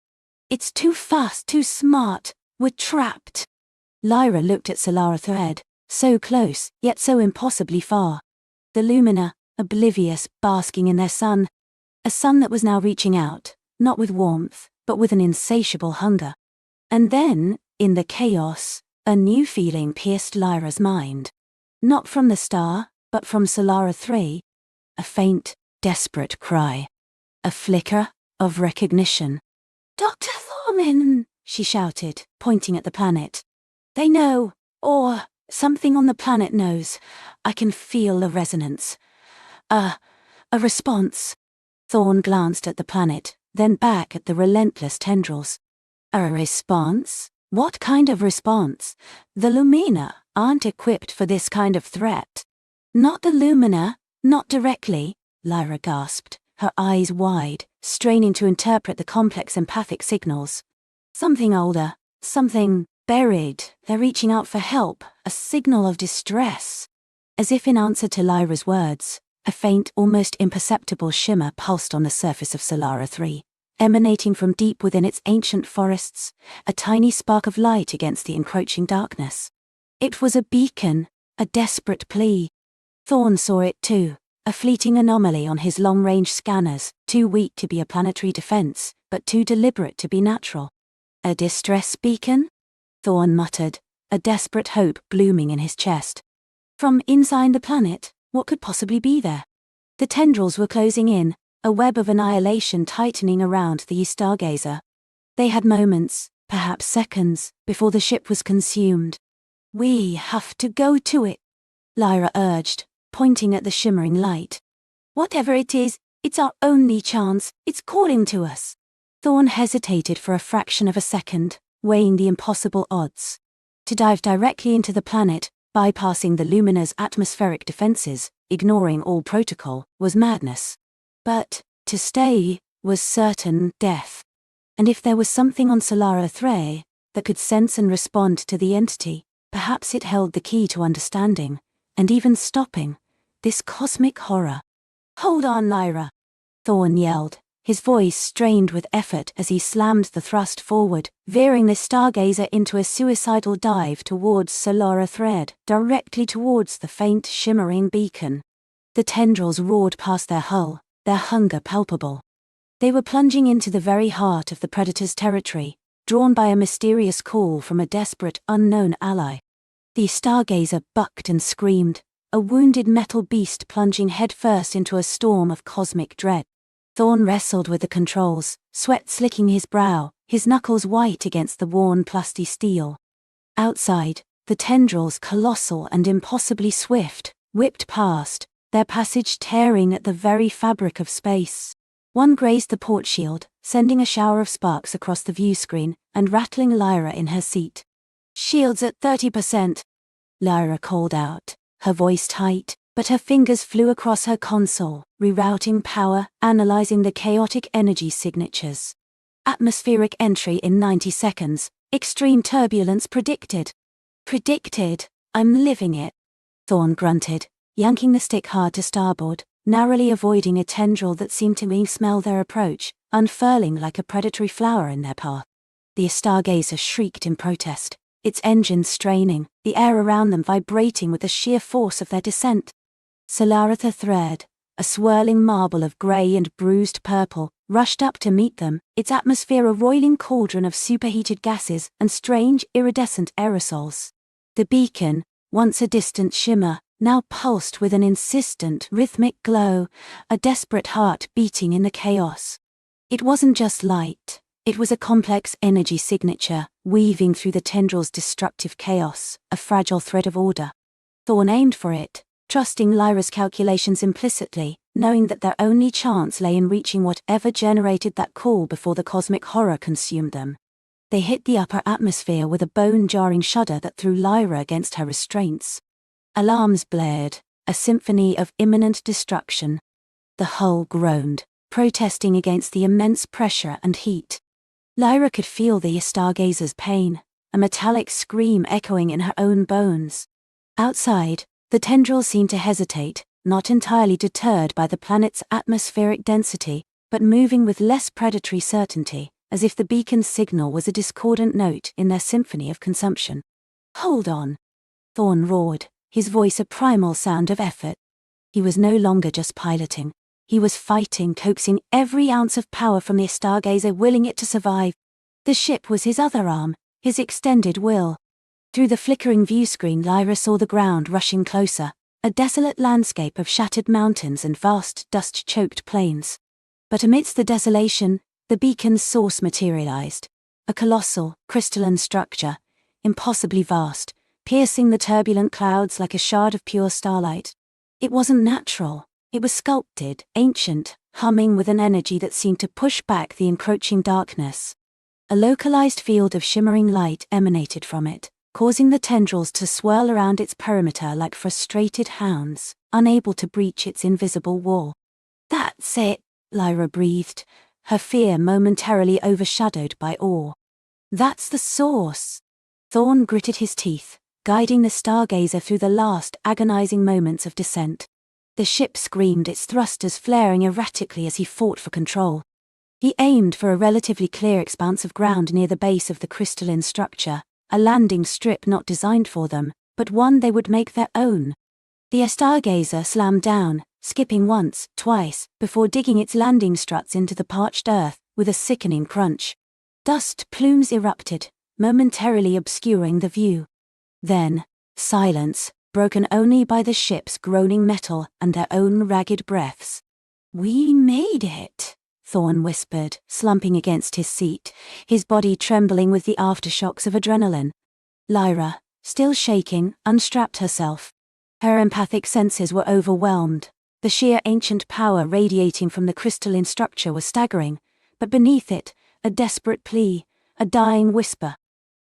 "It's too fast, too smart. We're trapped." Lyra looked at Solara Thread, so close, yet so impossibly far. The Lumina, oblivious, basking in their sun. A sun that was now reaching out, not with warmth, but with an insatiable hunger. And then, in the chaos, a new feeling pierced Lyra's mind. Not from the star, but from Solara 3. A faint, desperate cry. A flicker of recognition. "Dr. Thorman!" she shouted, pointing at the planet. "They know, or something on the planet knows. I can feel a resonance. A response." Thorn glanced at the planet, then back at the relentless tendrils. "A response? What kind of response? The Lumina aren't equipped for this kind of threat." "Not the Lumina, not directly," Lyra gasped, her eyes wide, straining to interpret the complex empathic signals. "Something older, something buried. They're reaching out for help, a signal of distress." As if in answer to Lyra's words, a faint, almost imperceptible shimmer pulsed on the surface of Solara 3, emanating from deep within its ancient forests, a tiny spark of light against the encroaching darkness. It was a beacon, a desperate plea. Thorn saw it too, a fleeting anomaly on his long-range scanners, too weak to be a planetary defense, but too deliberate to be natural. "A distress beacon?" Thorn muttered, a desperate hope blooming in his chest. From inside the planet, what could possibly be there? The tendrils were closing in, a web of annihilation tightening around the stargazer. They had moments, perhaps seconds, before the ship was consumed. "We have to go to it," Lyra urged, pointing at the shimmering light. "Whatever it is, it's our only chance. It's calling to us." Thorn hesitated for a fraction of a second, weighing the impossible odds. To dive directly into the planet, bypassing the Lumina's atmospheric defenses, ignoring all protocol, was madness. But to stay was certain death. And if there was something on Solara 3 that could sense and respond to the entity, perhaps it held the key to understanding, and even stopping, this cosmic horror. "Hold on, Lyra," Thorn yelled, his voice strained with effort as he slammed the thrust forward, veering the stargazer into a suicidal dive towards Solara Thread, directly towards the faint, shimmering beacon. The tendrils roared past their hull, their hunger palpable. They were plunging into the very heart of the predator's territory, drawn by a mysterious call from a desperate, unknown ally. The stargazer bucked and screamed, a wounded metal beast plunging headfirst into a storm of cosmic dread. Thorn wrestled with the controls, sweat slicking his brow, his knuckles white against the worn plasty steel. Outside, the tendrils, colossal and impossibly swift, whipped past, their passage tearing at the very fabric of space. One grazed the port shield, sending a shower of sparks across the view screen and rattling Lyra in her seat. "Shields at 30%, Lyra called out, her voice tight, but her fingers flew across her console, rerouting power, analyzing the chaotic energy signatures. "Atmospheric entry in 90 seconds, extreme turbulence predicted." "Predicted? I'm living it," Thorn grunted, yanking the stick hard to starboard, narrowly avoiding a tendril that seemed to smell their approach, unfurling like a predatory flower in their path. The stargazer shrieked in protest, its engines straining, the air around them vibrating with the sheer force of their descent. Solara Thread, a swirling marble of grey and bruised purple, rushed up to meet them, its atmosphere a roiling cauldron of superheated gases and strange, iridescent aerosols. The beacon, once a distant shimmer, now pulsed with an insistent, rhythmic glow, a desperate heart beating in the chaos. It wasn't just light, it was a complex energy signature, weaving through the tendrils' destructive chaos, a fragile thread of order. Thorn aimed for it, trusting Lyra's calculations implicitly, knowing that their only chance lay in reaching whatever generated that call before the cosmic horror consumed them. They hit the upper atmosphere with a bone-jarring shudder that threw Lyra against her restraints. Alarms blared, a symphony of imminent destruction. The hull groaned, protesting against the immense pressure and heat. Lyra could feel the stargazer's pain, a metallic scream echoing in her own bones. Outside, the tendrils seemed to hesitate, not entirely deterred by the planet's atmospheric density, but moving with less predatory certainty, as if the beacon's signal was a discordant note in their symphony of consumption. "Hold on," Thorn roared, his voice a primal sound of effort. He was no longer just piloting. He was fighting, coaxing every ounce of power from the stargazer, willing it to survive. The ship was his other arm, his extended will. Through the flickering viewscreen, Lyra saw the ground rushing closer, a desolate landscape of shattered mountains and vast, dust-choked plains. But amidst the desolation, the beacon's source materialized. A colossal, crystalline structure, impossibly vast, piercing the turbulent clouds like a shard of pure starlight. It wasn't natural. It was sculpted, ancient, humming with an energy that seemed to push back the encroaching darkness. A localized field of shimmering light emanated from it, causing the tendrils to swirl around its perimeter like frustrated hounds, unable to breach its invisible wall. "That's it," Lyra breathed, her fear momentarily overshadowed by awe. "That's the source." Thorn gritted his teeth, guiding the stargazer through the last agonizing moments of descent. The ship screamed, its thrusters flaring erratically as he fought for control. He aimed for a relatively clear expanse of ground near the base of the crystalline structure, a landing strip not designed for them, but one they would make their own. The stargazer slammed down, skipping once, twice, before digging its landing struts into the parched earth with a sickening crunch. Dust plumes erupted, momentarily obscuring the view. Then, silence, broken only by the ship's groaning metal and their own ragged breaths. "We made it," Thorn whispered, slumping against his seat, his body trembling with the aftershocks of adrenaline. Lyra, still shaking, unstrapped herself. Her empathic senses were overwhelmed. The sheer ancient power radiating from the crystalline structure was staggering, but beneath it, a desperate plea, a dying whisper.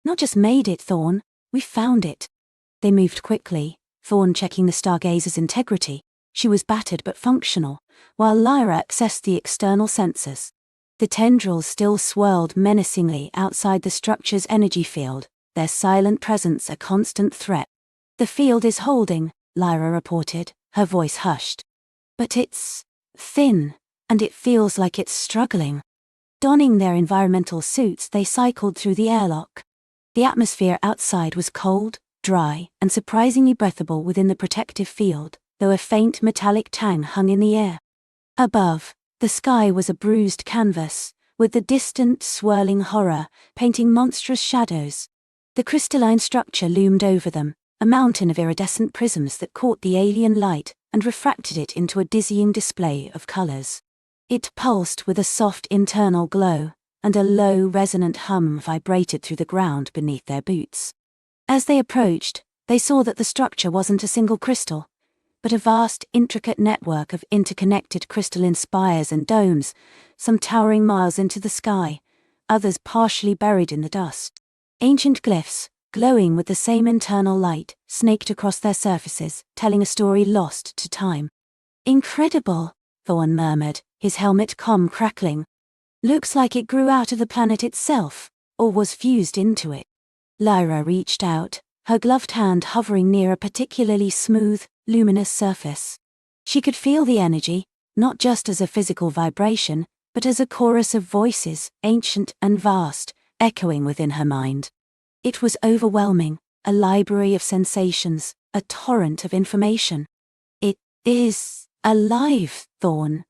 "Not just made it, Thorn, we found it." They moved quickly, Thorn checking the stargazer's integrity. She was battered but functional, while Lyra accessed the external sensors. The tendrils still swirled menacingly outside the structure's energy field, their silent presence a constant threat. "The field is holding," Lyra reported, her voice hushed. "But it's thin, and it feels like it's struggling." Donning their environmental suits, they cycled through the airlock. The atmosphere outside was cold, dry, and surprisingly breathable within the protective field, though a faint metallic tang hung in the air. Above, the sky was a bruised canvas, with the distant, swirling horror painting monstrous shadows. The crystalline structure loomed over them, a mountain of iridescent prisms that caught the alien light and refracted it into a dizzying display of colors. It pulsed with a soft internal glow, and a low, resonant hum vibrated through the ground beneath their boots. As they approached, they saw that the structure wasn't a single crystal, but a vast, intricate network of interconnected crystalline spires and domes, some towering miles into the sky, others partially buried in the dust. Ancient glyphs, glowing with the same internal light, snaked across their surfaces, telling a story lost to time. "Incredible," Thorn murmured, his helmet comm crackling. "Looks like it grew out of the planet itself, or was fused into it." Lyra reached out, her gloved hand hovering near a particularly smooth, luminous surface. She could feel the energy, not just as a physical vibration, but as a chorus of voices, ancient and vast, echoing within her mind. It was overwhelming, a library of sensations, a torrent of information. "It is alive, Thorn.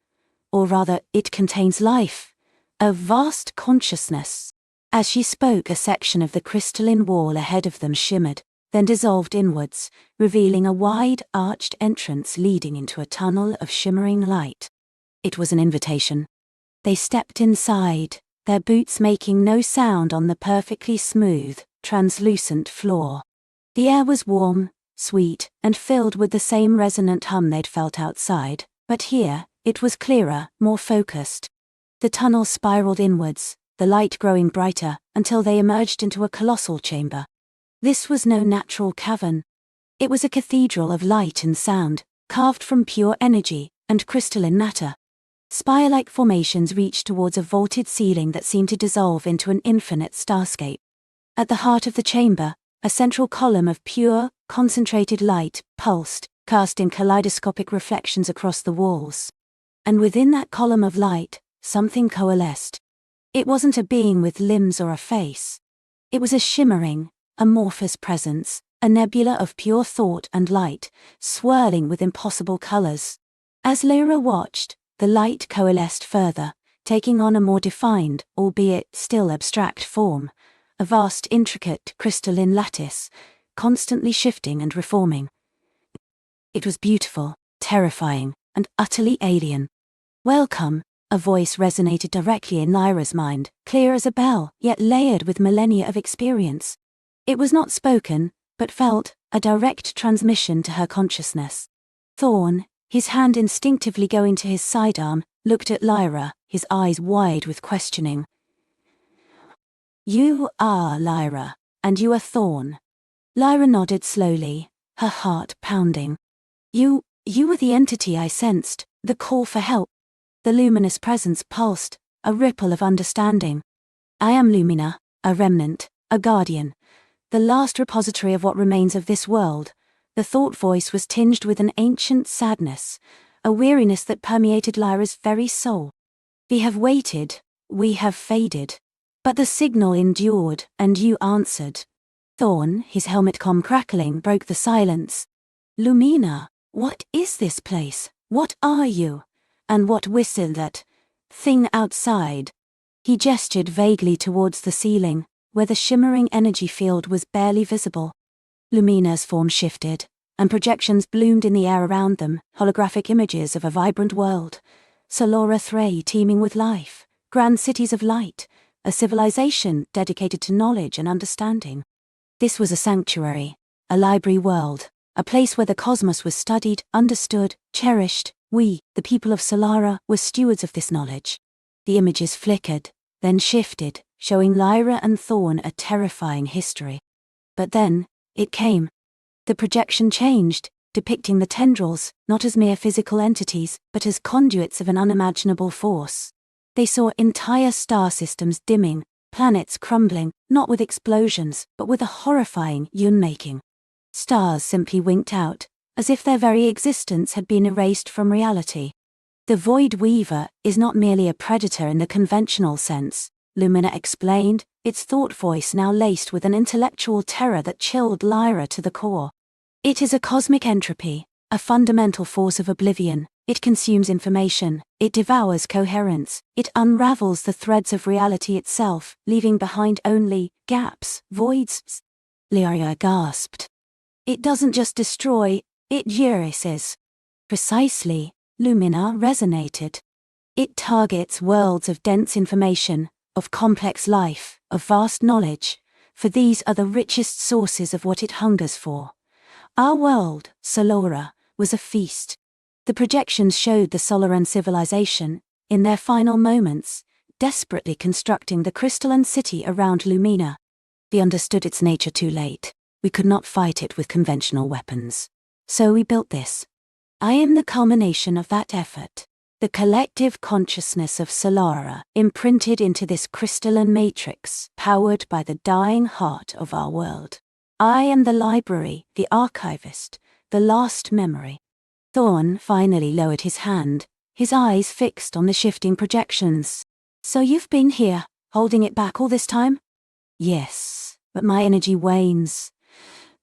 Or rather, it contains life, a vast consciousness." As she spoke, a section of the crystalline wall ahead of them shimmered, then dissolved inwards, revealing a wide, arched entrance leading into a tunnel of shimmering light. It was an invitation. They stepped inside, their boots making no sound on the perfectly smooth, translucent floor. The air was warm, sweet, and filled with the same resonant hum they'd felt outside, but here, it was clearer, more focused. The tunnel spiraled inwards, the light growing brighter, until they emerged into a colossal chamber. This was no natural cavern. It was a cathedral of light and sound, carved from pure energy and crystalline matter. Spire-like formations reached towards a vaulted ceiling that seemed to dissolve into an infinite starscape. At the heart of the chamber, a central column of pure, concentrated light pulsed, casting kaleidoscopic reflections across the walls. And within that column of light, something coalesced. It wasn't a being with limbs or a face. It was a shimmering, amorphous presence, a nebula of pure thought and light, swirling with impossible colors. As Lyra watched, the light coalesced further, taking on a more defined, albeit still abstract form, a vast intricate crystalline lattice, constantly shifting and reforming. It was beautiful, terrifying, and utterly alien. "Welcome," a voice resonated directly in Lyra's mind, clear as a bell, yet layered with millennia of experience. It was not spoken, but felt, a direct transmission to her consciousness. Thorn, his hand instinctively going to his sidearm, looked at Lyra, his eyes wide with questioning. "You are Lyra, and you are Thorn." Lyra nodded slowly, her heart pounding. You were the entity I sensed, the call for help." The luminous presence pulsed, a ripple of understanding. "I am Lumina, a remnant, a guardian, the last repository of what remains of this world." The thought voice was tinged with an ancient sadness, a weariness that permeated Lyra's very soul. "We have waited, we have faded. But the signal endured, and you answered." Thorn, his helmet comm crackling, broke the silence. "Lumina, what is this place? What are you? And what whistle that thing outside?" He gestured vaguely towards the ceiling, where the shimmering energy field was barely visible. Lumina's form shifted, and projections bloomed in the air around them, holographic images of a vibrant world. Solora Thray teeming with life, grand cities of light, a civilization dedicated to knowledge and understanding. This was a sanctuary, a library world, a place where the cosmos was studied, understood, cherished. We, the people of Solara, were stewards of this knowledge. The images flickered, then shifted, showing Lyra and Thorn a terrifying history. But then, it came. The projection changed, depicting the tendrils, not as mere physical entities, but as conduits of an unimaginable force. They saw entire star systems dimming, planets crumbling, not with explosions, but with a horrifying yun-making. Stars simply winked out, as if their very existence had been erased from reality. "The Void Weaver is not merely a predator in the conventional sense," Lumina explained, its thought voice now laced with an intellectual terror that chilled Lyra to the core. "It is a cosmic entropy, a fundamental force of oblivion. It consumes information, it devours coherence, it unravels the threads of reality itself, leaving behind only gaps, voids." Lyra gasped. "It doesn't just destroy, it erases." "Precisely," Lumina resonated. "It targets worlds of dense information, of complex life, of vast knowledge, for these are the richest sources of what it hungers for. Our world, Solora, was a feast." The projections showed the Solaran civilization, in their final moments, desperately constructing the crystalline city around Lumina. "We understood its nature too late. We could not fight it with conventional weapons. So we built this. I am the culmination of that effort. The collective consciousness of Solara imprinted into this crystalline matrix, powered by the dying heart of our world. I am the library, the archivist, the last memory." Thorn finally lowered his hand, his eyes fixed on the shifting projections. "So you've been here, holding it back all this time?" "Yes, but my energy wanes.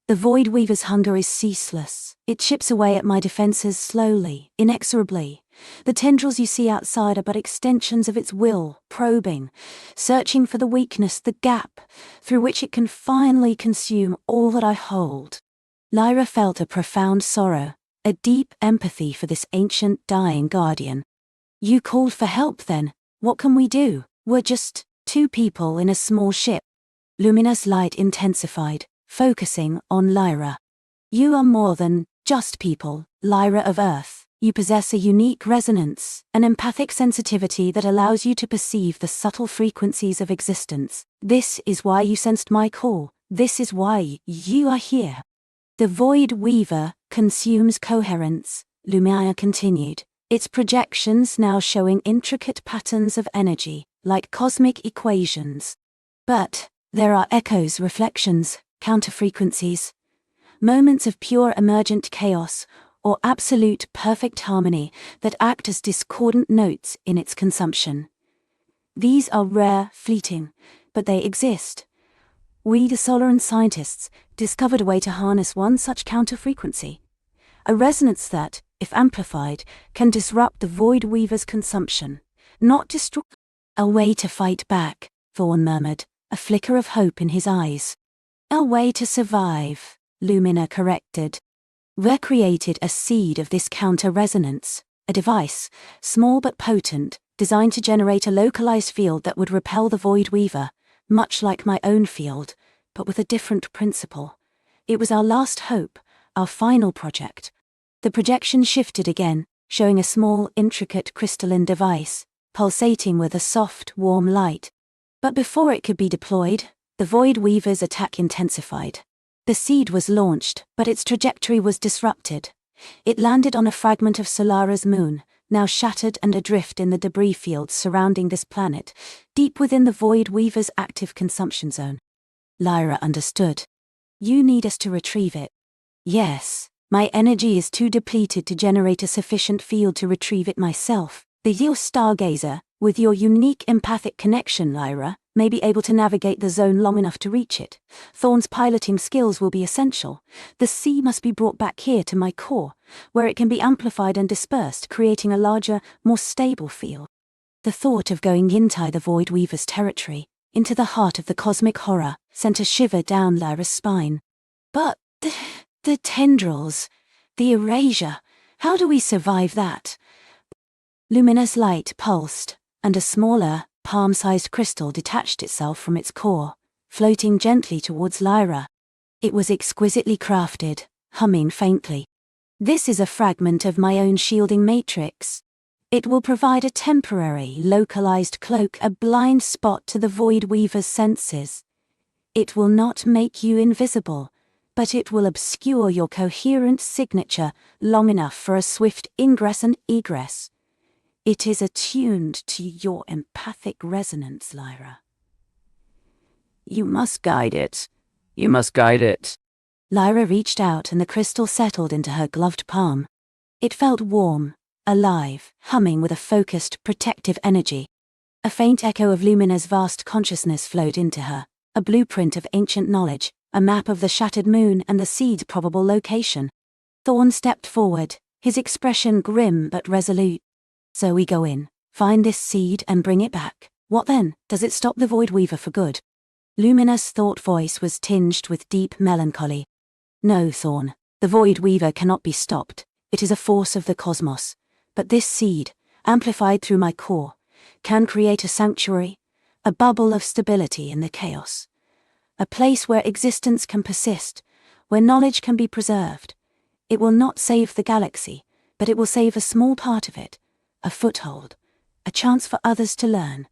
The Void Weaver's hunger is ceaseless. It chips away at my defenses slowly, inexorably. The tendrils you see outside are but extensions of its will, probing, searching for the weakness, the gap, through which it can finally consume all that I hold." Lyra felt a profound sorrow, a deep empathy for this ancient dying guardian. "You called for help then? What can we do? We're just two people in a small ship." Lumina's light intensified, focusing on Lyra. "You are more than just people, Lyra of Earth. You possess a unique resonance, an empathic sensitivity that allows you to perceive the subtle frequencies of existence. This is why you sensed my call. This is why you are here." "The Void Weaver consumes coherence," Lumina continued, its projections now showing intricate patterns of energy, like cosmic equations. "But there are echoes, reflections, counterfrequencies. moments of pure emergent chaos, or absolute perfect harmony that act as discordant notes in its consumption. These are rare, fleeting, but they exist. We, the Solaran scientists, discovered a way to harness one such counter-frequency. A resonance that, if amplified, can disrupt the Void Weaver's consumption, not destroy. A way to fight back, Thorn murmured, a flicker of hope in his eyes. A way to survive, Lumina corrected. We created a seed of this counter-resonance, a device, small but potent, designed to generate a localized field that would repel the Void Weaver, much like my own field, but with a different principle. It was our last hope, our final project. The projection shifted again, showing a small, intricate crystalline device, pulsating with a soft, warm light. But before it could be deployed, the Void Weaver's attack intensified. The seed was launched, but its trajectory was disrupted. It landed on a fragment of Solara's moon, now shattered and adrift in the debris fields surrounding this planet, deep within the Void Weaver's active consumption zone. Lyra understood. You need us to retrieve it. Yes, my energy is too depleted to generate a sufficient field to retrieve it myself. The Yale Stargazer, with your unique empathic connection, Lyra, may be able to navigate the zone long enough to reach it. Thorn's piloting skills will be essential. The sea must be brought back here to my core, where it can be amplified and dispersed, creating a larger, more stable field. The thought of going inside the Void Weaver's territory, into the heart of the cosmic horror, sent a shiver down Lyra's spine. But the tendrils, the erasure, how do we survive that? Luminous light pulsed, and a smaller, palm-sized crystal detached itself from its core, floating gently towards Lyra. It was exquisitely crafted, humming faintly. This is a fragment of my own shielding matrix. It will provide a temporary, localized cloak, a blind spot to the Void Weaver's senses. It will not make you invisible, but it will obscure your coherent signature long enough for a swift ingress and egress. It is attuned to your empathic resonance, Lyra. You must guide it. You must guide it. Lyra reached out and the crystal settled into her gloved palm. It felt warm, alive, humming with a focused, protective energy. A faint echo of Lumina's vast consciousness flowed into her, a blueprint of ancient knowledge, a map of the shattered moon and the seed's probable location. Thorn stepped forward, his expression grim but resolute. So we go in, find this seed and bring it back. What then? Does it stop the Void Weaver for good? Lumina's thought voice was tinged with deep melancholy. No, Thorn, the Void Weaver cannot be stopped. It is a force of the cosmos. But this seed, amplified through my core, can create a sanctuary, a bubble of stability in the chaos. A place where existence can persist, where knowledge can be preserved. It will not save the galaxy, but it will save a small part of it. A foothold, a chance for others to learn,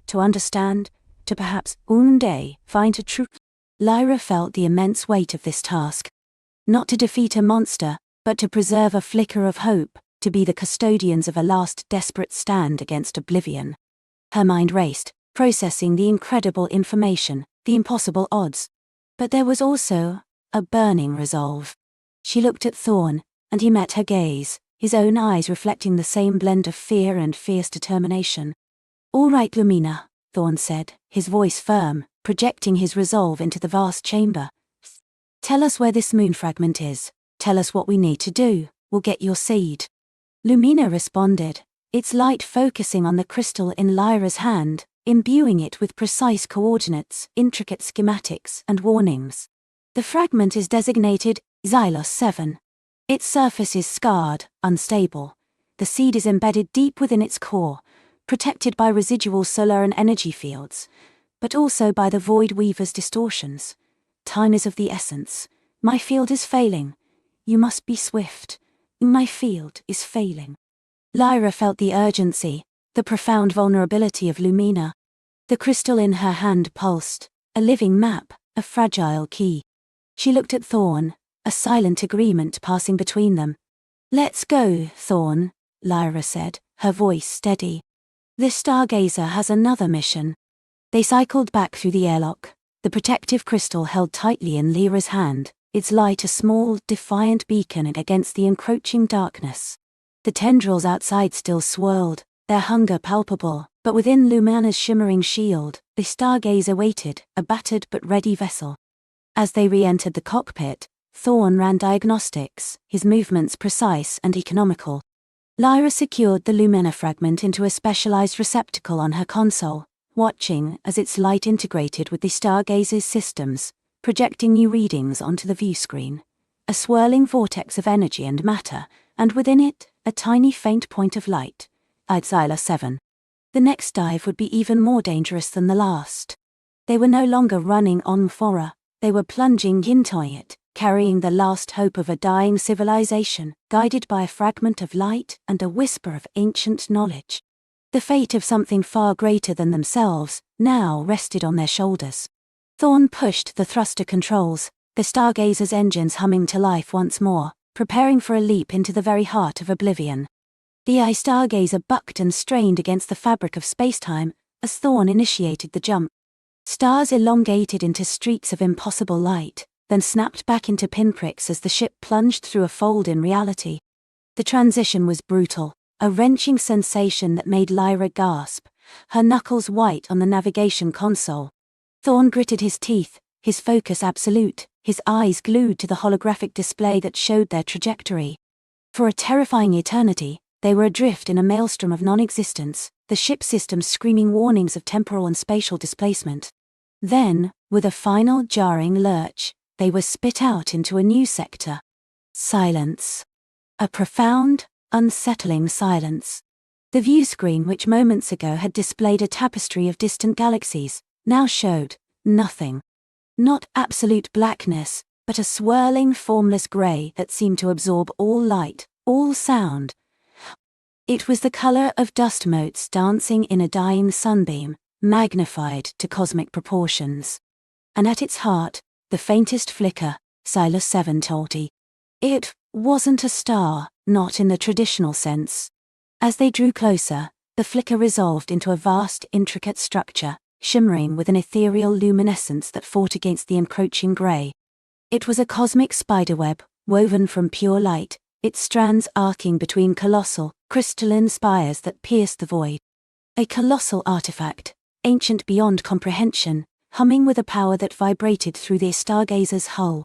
to understand, to perhaps, one day, find a truth. Lyra felt the immense weight of this task. Not to defeat a monster, but to preserve a flicker of hope, to be the custodians of a last desperate stand against oblivion. Her mind raced, processing the incredible information, the impossible odds. But there was also a burning resolve. She looked at Thorn, and he met her gaze, his own eyes reflecting the same blend of fear and fierce determination. All right, Lumina, Thorn said, his voice firm, projecting his resolve into the vast chamber. Tell us where this moon fragment is. Tell us what we need to do. We'll get your seed. Lumina responded, its light focusing on the crystal in Lyra's hand, imbuing it with precise coordinates, intricate schematics, and warnings. The fragment is designated Xylos 7. Its surface is scarred, unstable. The seed is embedded deep within its core, protected by residual solar and energy fields, but also by the Void Weaver's distortions. Time is of the essence. My field is failing. You must be swift. My field is failing. Lyra felt the urgency, the profound vulnerability of Lumina. The crystal in her hand pulsed, a living map, a fragile key. She looked at Thorn, a silent agreement passing between them. Let's go, Thorn, Lyra said, her voice steady. The Stargazer has another mission. They cycled back through the airlock, the protective crystal held tightly in Lyra's hand, its light a small, defiant beacon against the encroaching darkness. The tendrils outside still swirled, their hunger palpable, but within Lumana's shimmering shield, the stargazer waited, a battered but ready vessel. As they re-entered the cockpit, Thorn ran diagnostics, his movements precise and economical. Lyra secured the Lumina fragment into a specialized receptacle on her console, watching as its light integrated with the stargazer's systems, projecting new readings onto the view screen. A swirling vortex of energy and matter, and within it, a tiny faint point of light. Aethel 7. The next dive would be even more dangerous than the last. They were no longer running en fora, they were plunging into it, carrying the last hope of a dying civilization, guided by a fragment of light and a whisper of ancient knowledge. The fate of something far greater than themselves now rested on their shoulders. Thorn pushed the thruster controls, the stargazer's engines humming to life once more, preparing for a leap into the very heart of oblivion. The stargazer bucked and strained against the fabric of spacetime as Thorn initiated the jump. Stars elongated into streaks of impossible light, then snapped back into pinpricks as the ship plunged through a fold in reality. The transition was brutal, a wrenching sensation that made Lyra gasp, her knuckles white on the navigation console. Thorn gritted his teeth, his focus absolute, his eyes glued to the holographic display that showed their trajectory. For a terrifying eternity, they were adrift in a maelstrom of non-existence, the ship systems screaming warnings of temporal and spatial displacement. Then, with a final jarring lurch, they were spit out into a new sector. Silence. A profound, unsettling silence. The view screen, which moments ago had displayed a tapestry of distant galaxies, now showed nothing. Not absolute blackness, but a swirling, formless grey that seemed to absorb all light, all sound. It was the color of dust motes dancing in a dying sunbeam, magnified to cosmic proportions. And at its heart, the faintest flicker, Aethel 7 torti. It wasn't a star, not in the traditional sense. As they drew closer, the flicker resolved into a vast, intricate structure, shimmering with an ethereal luminescence that fought against the encroaching grey. It was a cosmic spiderweb, woven from pure light, its strands arcing between colossal, crystalline spires that pierced the void. A colossal artifact, ancient beyond comprehension, humming with a power that vibrated through the stargazer's hull.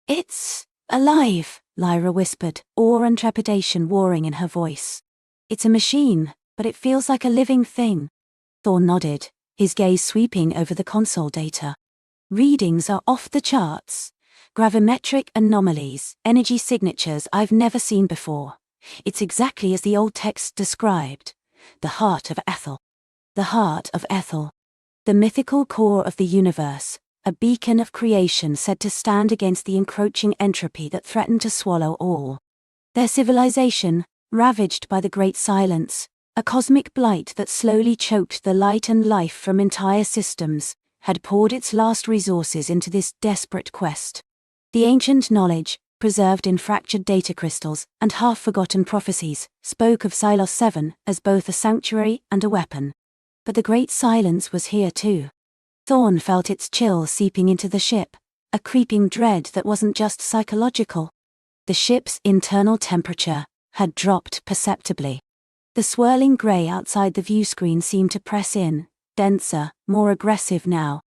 "It's alive," Lyra whispered, awe and trepidation warring in her voice. "It's a machine, but it feels like a living thing." Thorn nodded, his gaze sweeping over the console data. "Readings are off the charts. Gravimetric anomalies, energy signatures I've never seen before. It's exactly as the old text described. The heart of Aethel. The heart of Aethel. The mythical core of the universe, a beacon of creation said to stand against the encroaching entropy that threatened to swallow all. Their civilization, ravaged by the Great Silence, a cosmic blight that slowly choked the light and life from entire systems, had poured its last resources into this desperate quest. The ancient knowledge, preserved in fractured data crystals and half-forgotten prophecies, spoke of Aethel 7 as both a sanctuary and a weapon. But the Great Silence was here too. Thorn felt its chill seeping into the ship, a creeping dread that wasn't just psychological. The ship's internal temperature had dropped perceptibly. The swirling grey outside the view screen seemed to press in, denser, more aggressive now.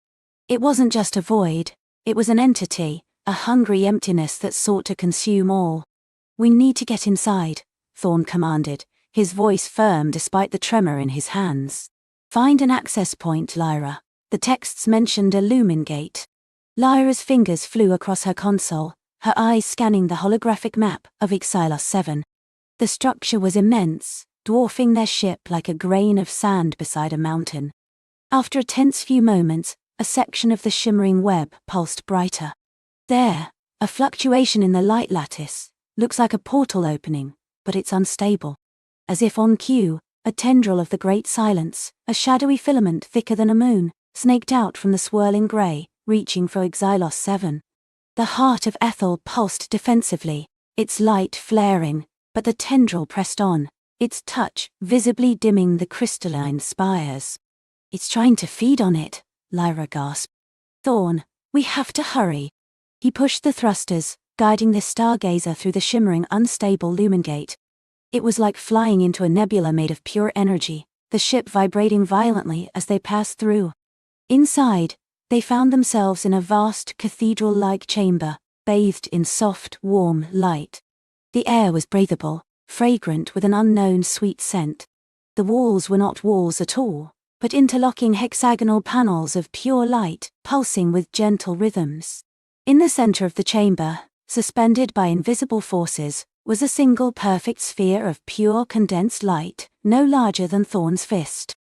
It wasn't just a void, it was an entity, a hungry emptiness that sought to consume all. "We need to get inside," Thorn commanded, his voice firm despite the tremor in his hands. "Find an access point, Lyra." The texts mentioned a lumen gate. Lyra's fingers flew across her console, her eyes scanning the holographic map of Aethel 7. The structure was immense, dwarfing their ship like a grain of sand beside a mountain. After a tense few moments, a section of the shimmering web pulsed brighter. There, a fluctuation in the light lattice, looks like a portal opening, but it's unstable. As if on cue, a tendril of the Great Silence, a shadowy filament thicker than a moon, snaked out from the swirling grey, reaching for Aethel 7. The heart of Aethel pulsed defensively, its light flaring, but the tendril pressed on, its touch visibly dimming the crystalline spires. "It's trying to feed on it," Lyra gasped. "Thorn, we have to hurry." He pushed the thrusters, guiding the stargazer through the shimmering, unstable lumen gate. It was like flying into a nebula made of pure energy, the ship vibrating violently as they passed through. Inside, they found themselves in a vast cathedral-like chamber, bathed in soft, warm light. The air was breathable, fragrant with an unknown sweet scent. The walls were not walls at all, but interlocking hexagonal panels of pure light, pulsing with gentle rhythms. In the center of the chamber, suspended by invisible forces, was a single perfect sphere of pure condensed light, no larger than Thorn's fist.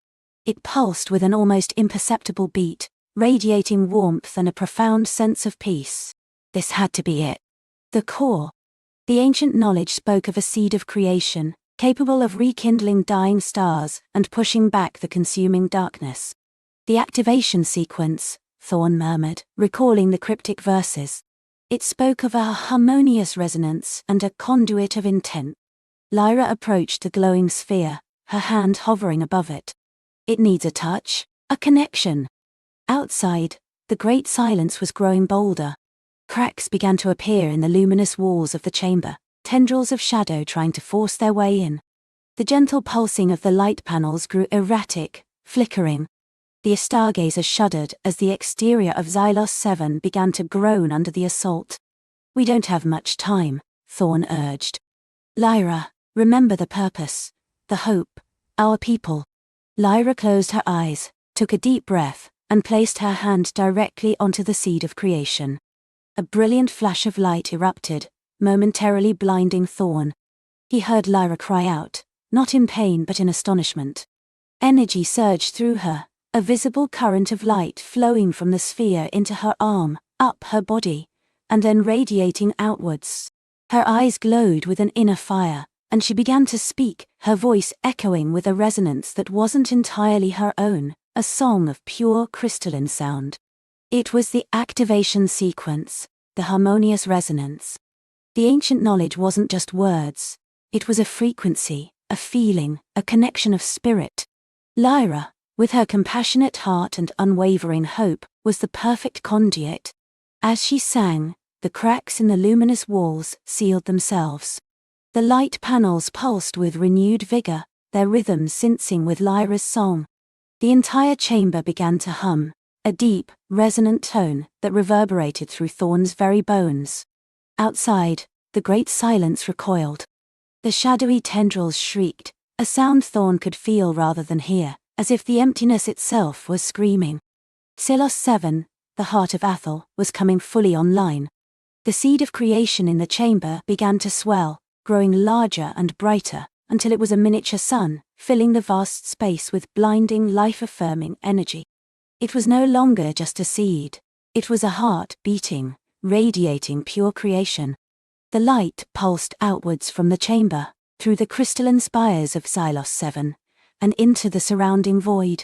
It pulsed with an almost imperceptible beat, radiating warmth and a profound sense of peace. This had to be it. The core. The ancient knowledge spoke of a seed of creation, capable of rekindling dying stars and pushing back the consuming darkness. The activation sequence, Thorn murmured, recalling the cryptic verses. It spoke of a harmonious resonance and a conduit of intent. Lyra approached the glowing sphere, her hand hovering above it. It needs a touch, a connection. Outside, the great silence was growing bolder. Cracks began to appear in the luminous walls of the chamber, tendrils of shadow trying to force their way in. The gentle pulsing of the light panels grew erratic, flickering. The stargazer shuddered as the exterior of Xylos 7 began to groan under the assault. "We don't have much time," Thorn urged. "Lyra, remember the purpose, the hope, our people." Lyra closed her eyes, took a deep breath, and placed her hand directly onto the seed of creation. A brilliant flash of light erupted, momentarily blinding Thorn. He heard Lyra cry out, not in pain but in astonishment. Energy surged through her, a visible current of light flowing from the sphere into her arm, up her body, and then radiating outwards. Her eyes glowed with an inner fire, and she began to speak, her voice echoing with a resonance that wasn't entirely her own, a song of pure crystalline sound. It was the activation sequence, the harmonious resonance. The ancient knowledge wasn't just words, it was a frequency, a feeling, a connection of spirit. Lyra, with her compassionate heart and unwavering hope, was the perfect conduit. As she sang, the cracks in the luminous walls sealed themselves. The light panels pulsed with renewed vigor, their rhythm syncing with Lyra's song. The entire chamber began to hum, a deep, resonant tone that reverberated through Thorn's very bones. Outside, the great silence recoiled. The shadowy tendrils shrieked, a sound Thorn could feel rather than hear, as if the emptiness itself was screaming. Xylos 7, the heart of Aethel, was coming fully online. The seed of creation in the chamber began to swell, growing larger and brighter, until it was a miniature sun, filling the vast space with blinding, life-affirming energy. It was no longer just a seed. It was a heart beating, radiating pure creation. The light pulsed outwards from the chamber, through the crystalline spires of Xylos 7, and into the surrounding void.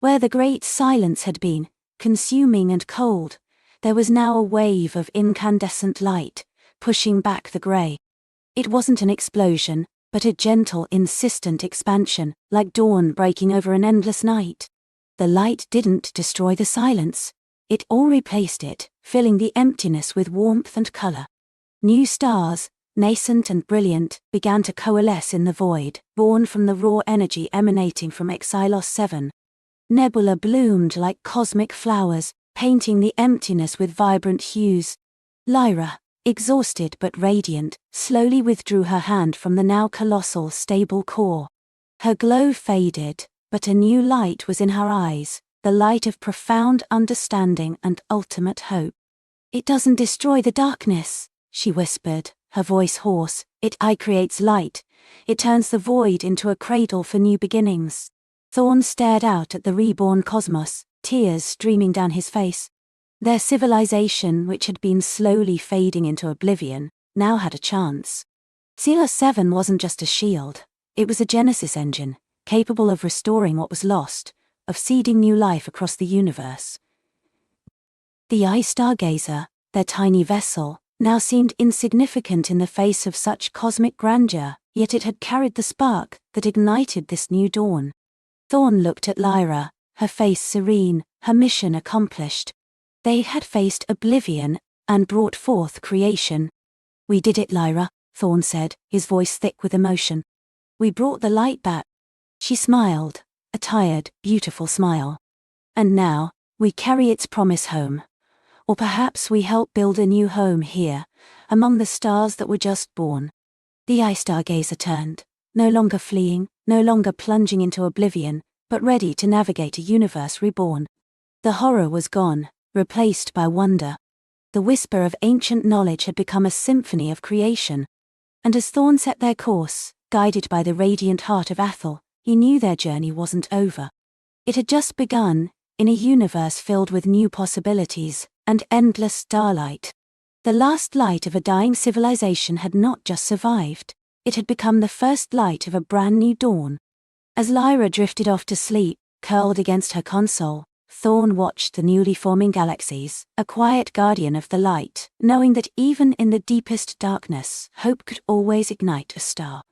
Where the great silence had been, consuming and cold, there was now a wave of incandescent light, pushing back the grey. It wasn't an explosion, but a gentle, insistent expansion, like dawn breaking over an endless night. The light didn't destroy the silence. It all replaced it, filling the emptiness with warmth and colour. New stars, nascent and brilliant, began to coalesce in the void, born from the raw energy emanating from Xylos 7. Nebula bloomed like cosmic flowers, painting the emptiness with vibrant hues. Lyra, exhausted but radiant, slowly withdrew her hand from the now colossal, stable core. Her glow faded, but a new light was in her eyes, the light of profound understanding and ultimate hope. "It doesn't destroy the darkness," she whispered, her voice hoarse. "It creates light. It turns the void into a cradle for new beginnings." Thorn stared out at the reborn cosmos, tears streaming down his face. Their civilization, which had been slowly fading into oblivion, now had a chance. Xylos 7 wasn't just a shield, it was a Genesis engine, capable of restoring what was lost, of seeding new life across the universe. The Eye Stargazer, their tiny vessel, now seemed insignificant in the face of such cosmic grandeur, yet it had carried the spark that ignited this new dawn. Thorn looked at Lyra, her face serene, her mission accomplished. They had faced oblivion, and brought forth creation. "We did it, Lyra," Thorn said, his voice thick with emotion. "We brought the light back." She smiled, a tired, beautiful smile. "And now, we carry its promise home. Or perhaps we help build a new home here, among the stars that were just born." The eye stargazer turned, no longer fleeing, no longer plunging into oblivion, but ready to navigate a universe reborn. The horror was gone, replaced by wonder. The whisper of ancient knowledge had become a symphony of creation. And as Thorn set their course, guided by the radiant heart of Aethel, he knew their journey wasn't over. It had just begun, in a universe filled with new possibilities and endless starlight. The last light of a dying civilization had not just survived, it had become the first light of a brand new dawn. As Lyra drifted off to sleep, curled against her console, Thorn watched the newly forming galaxies, a quiet guardian of the light, knowing that even in the deepest darkness, hope could always ignite a star.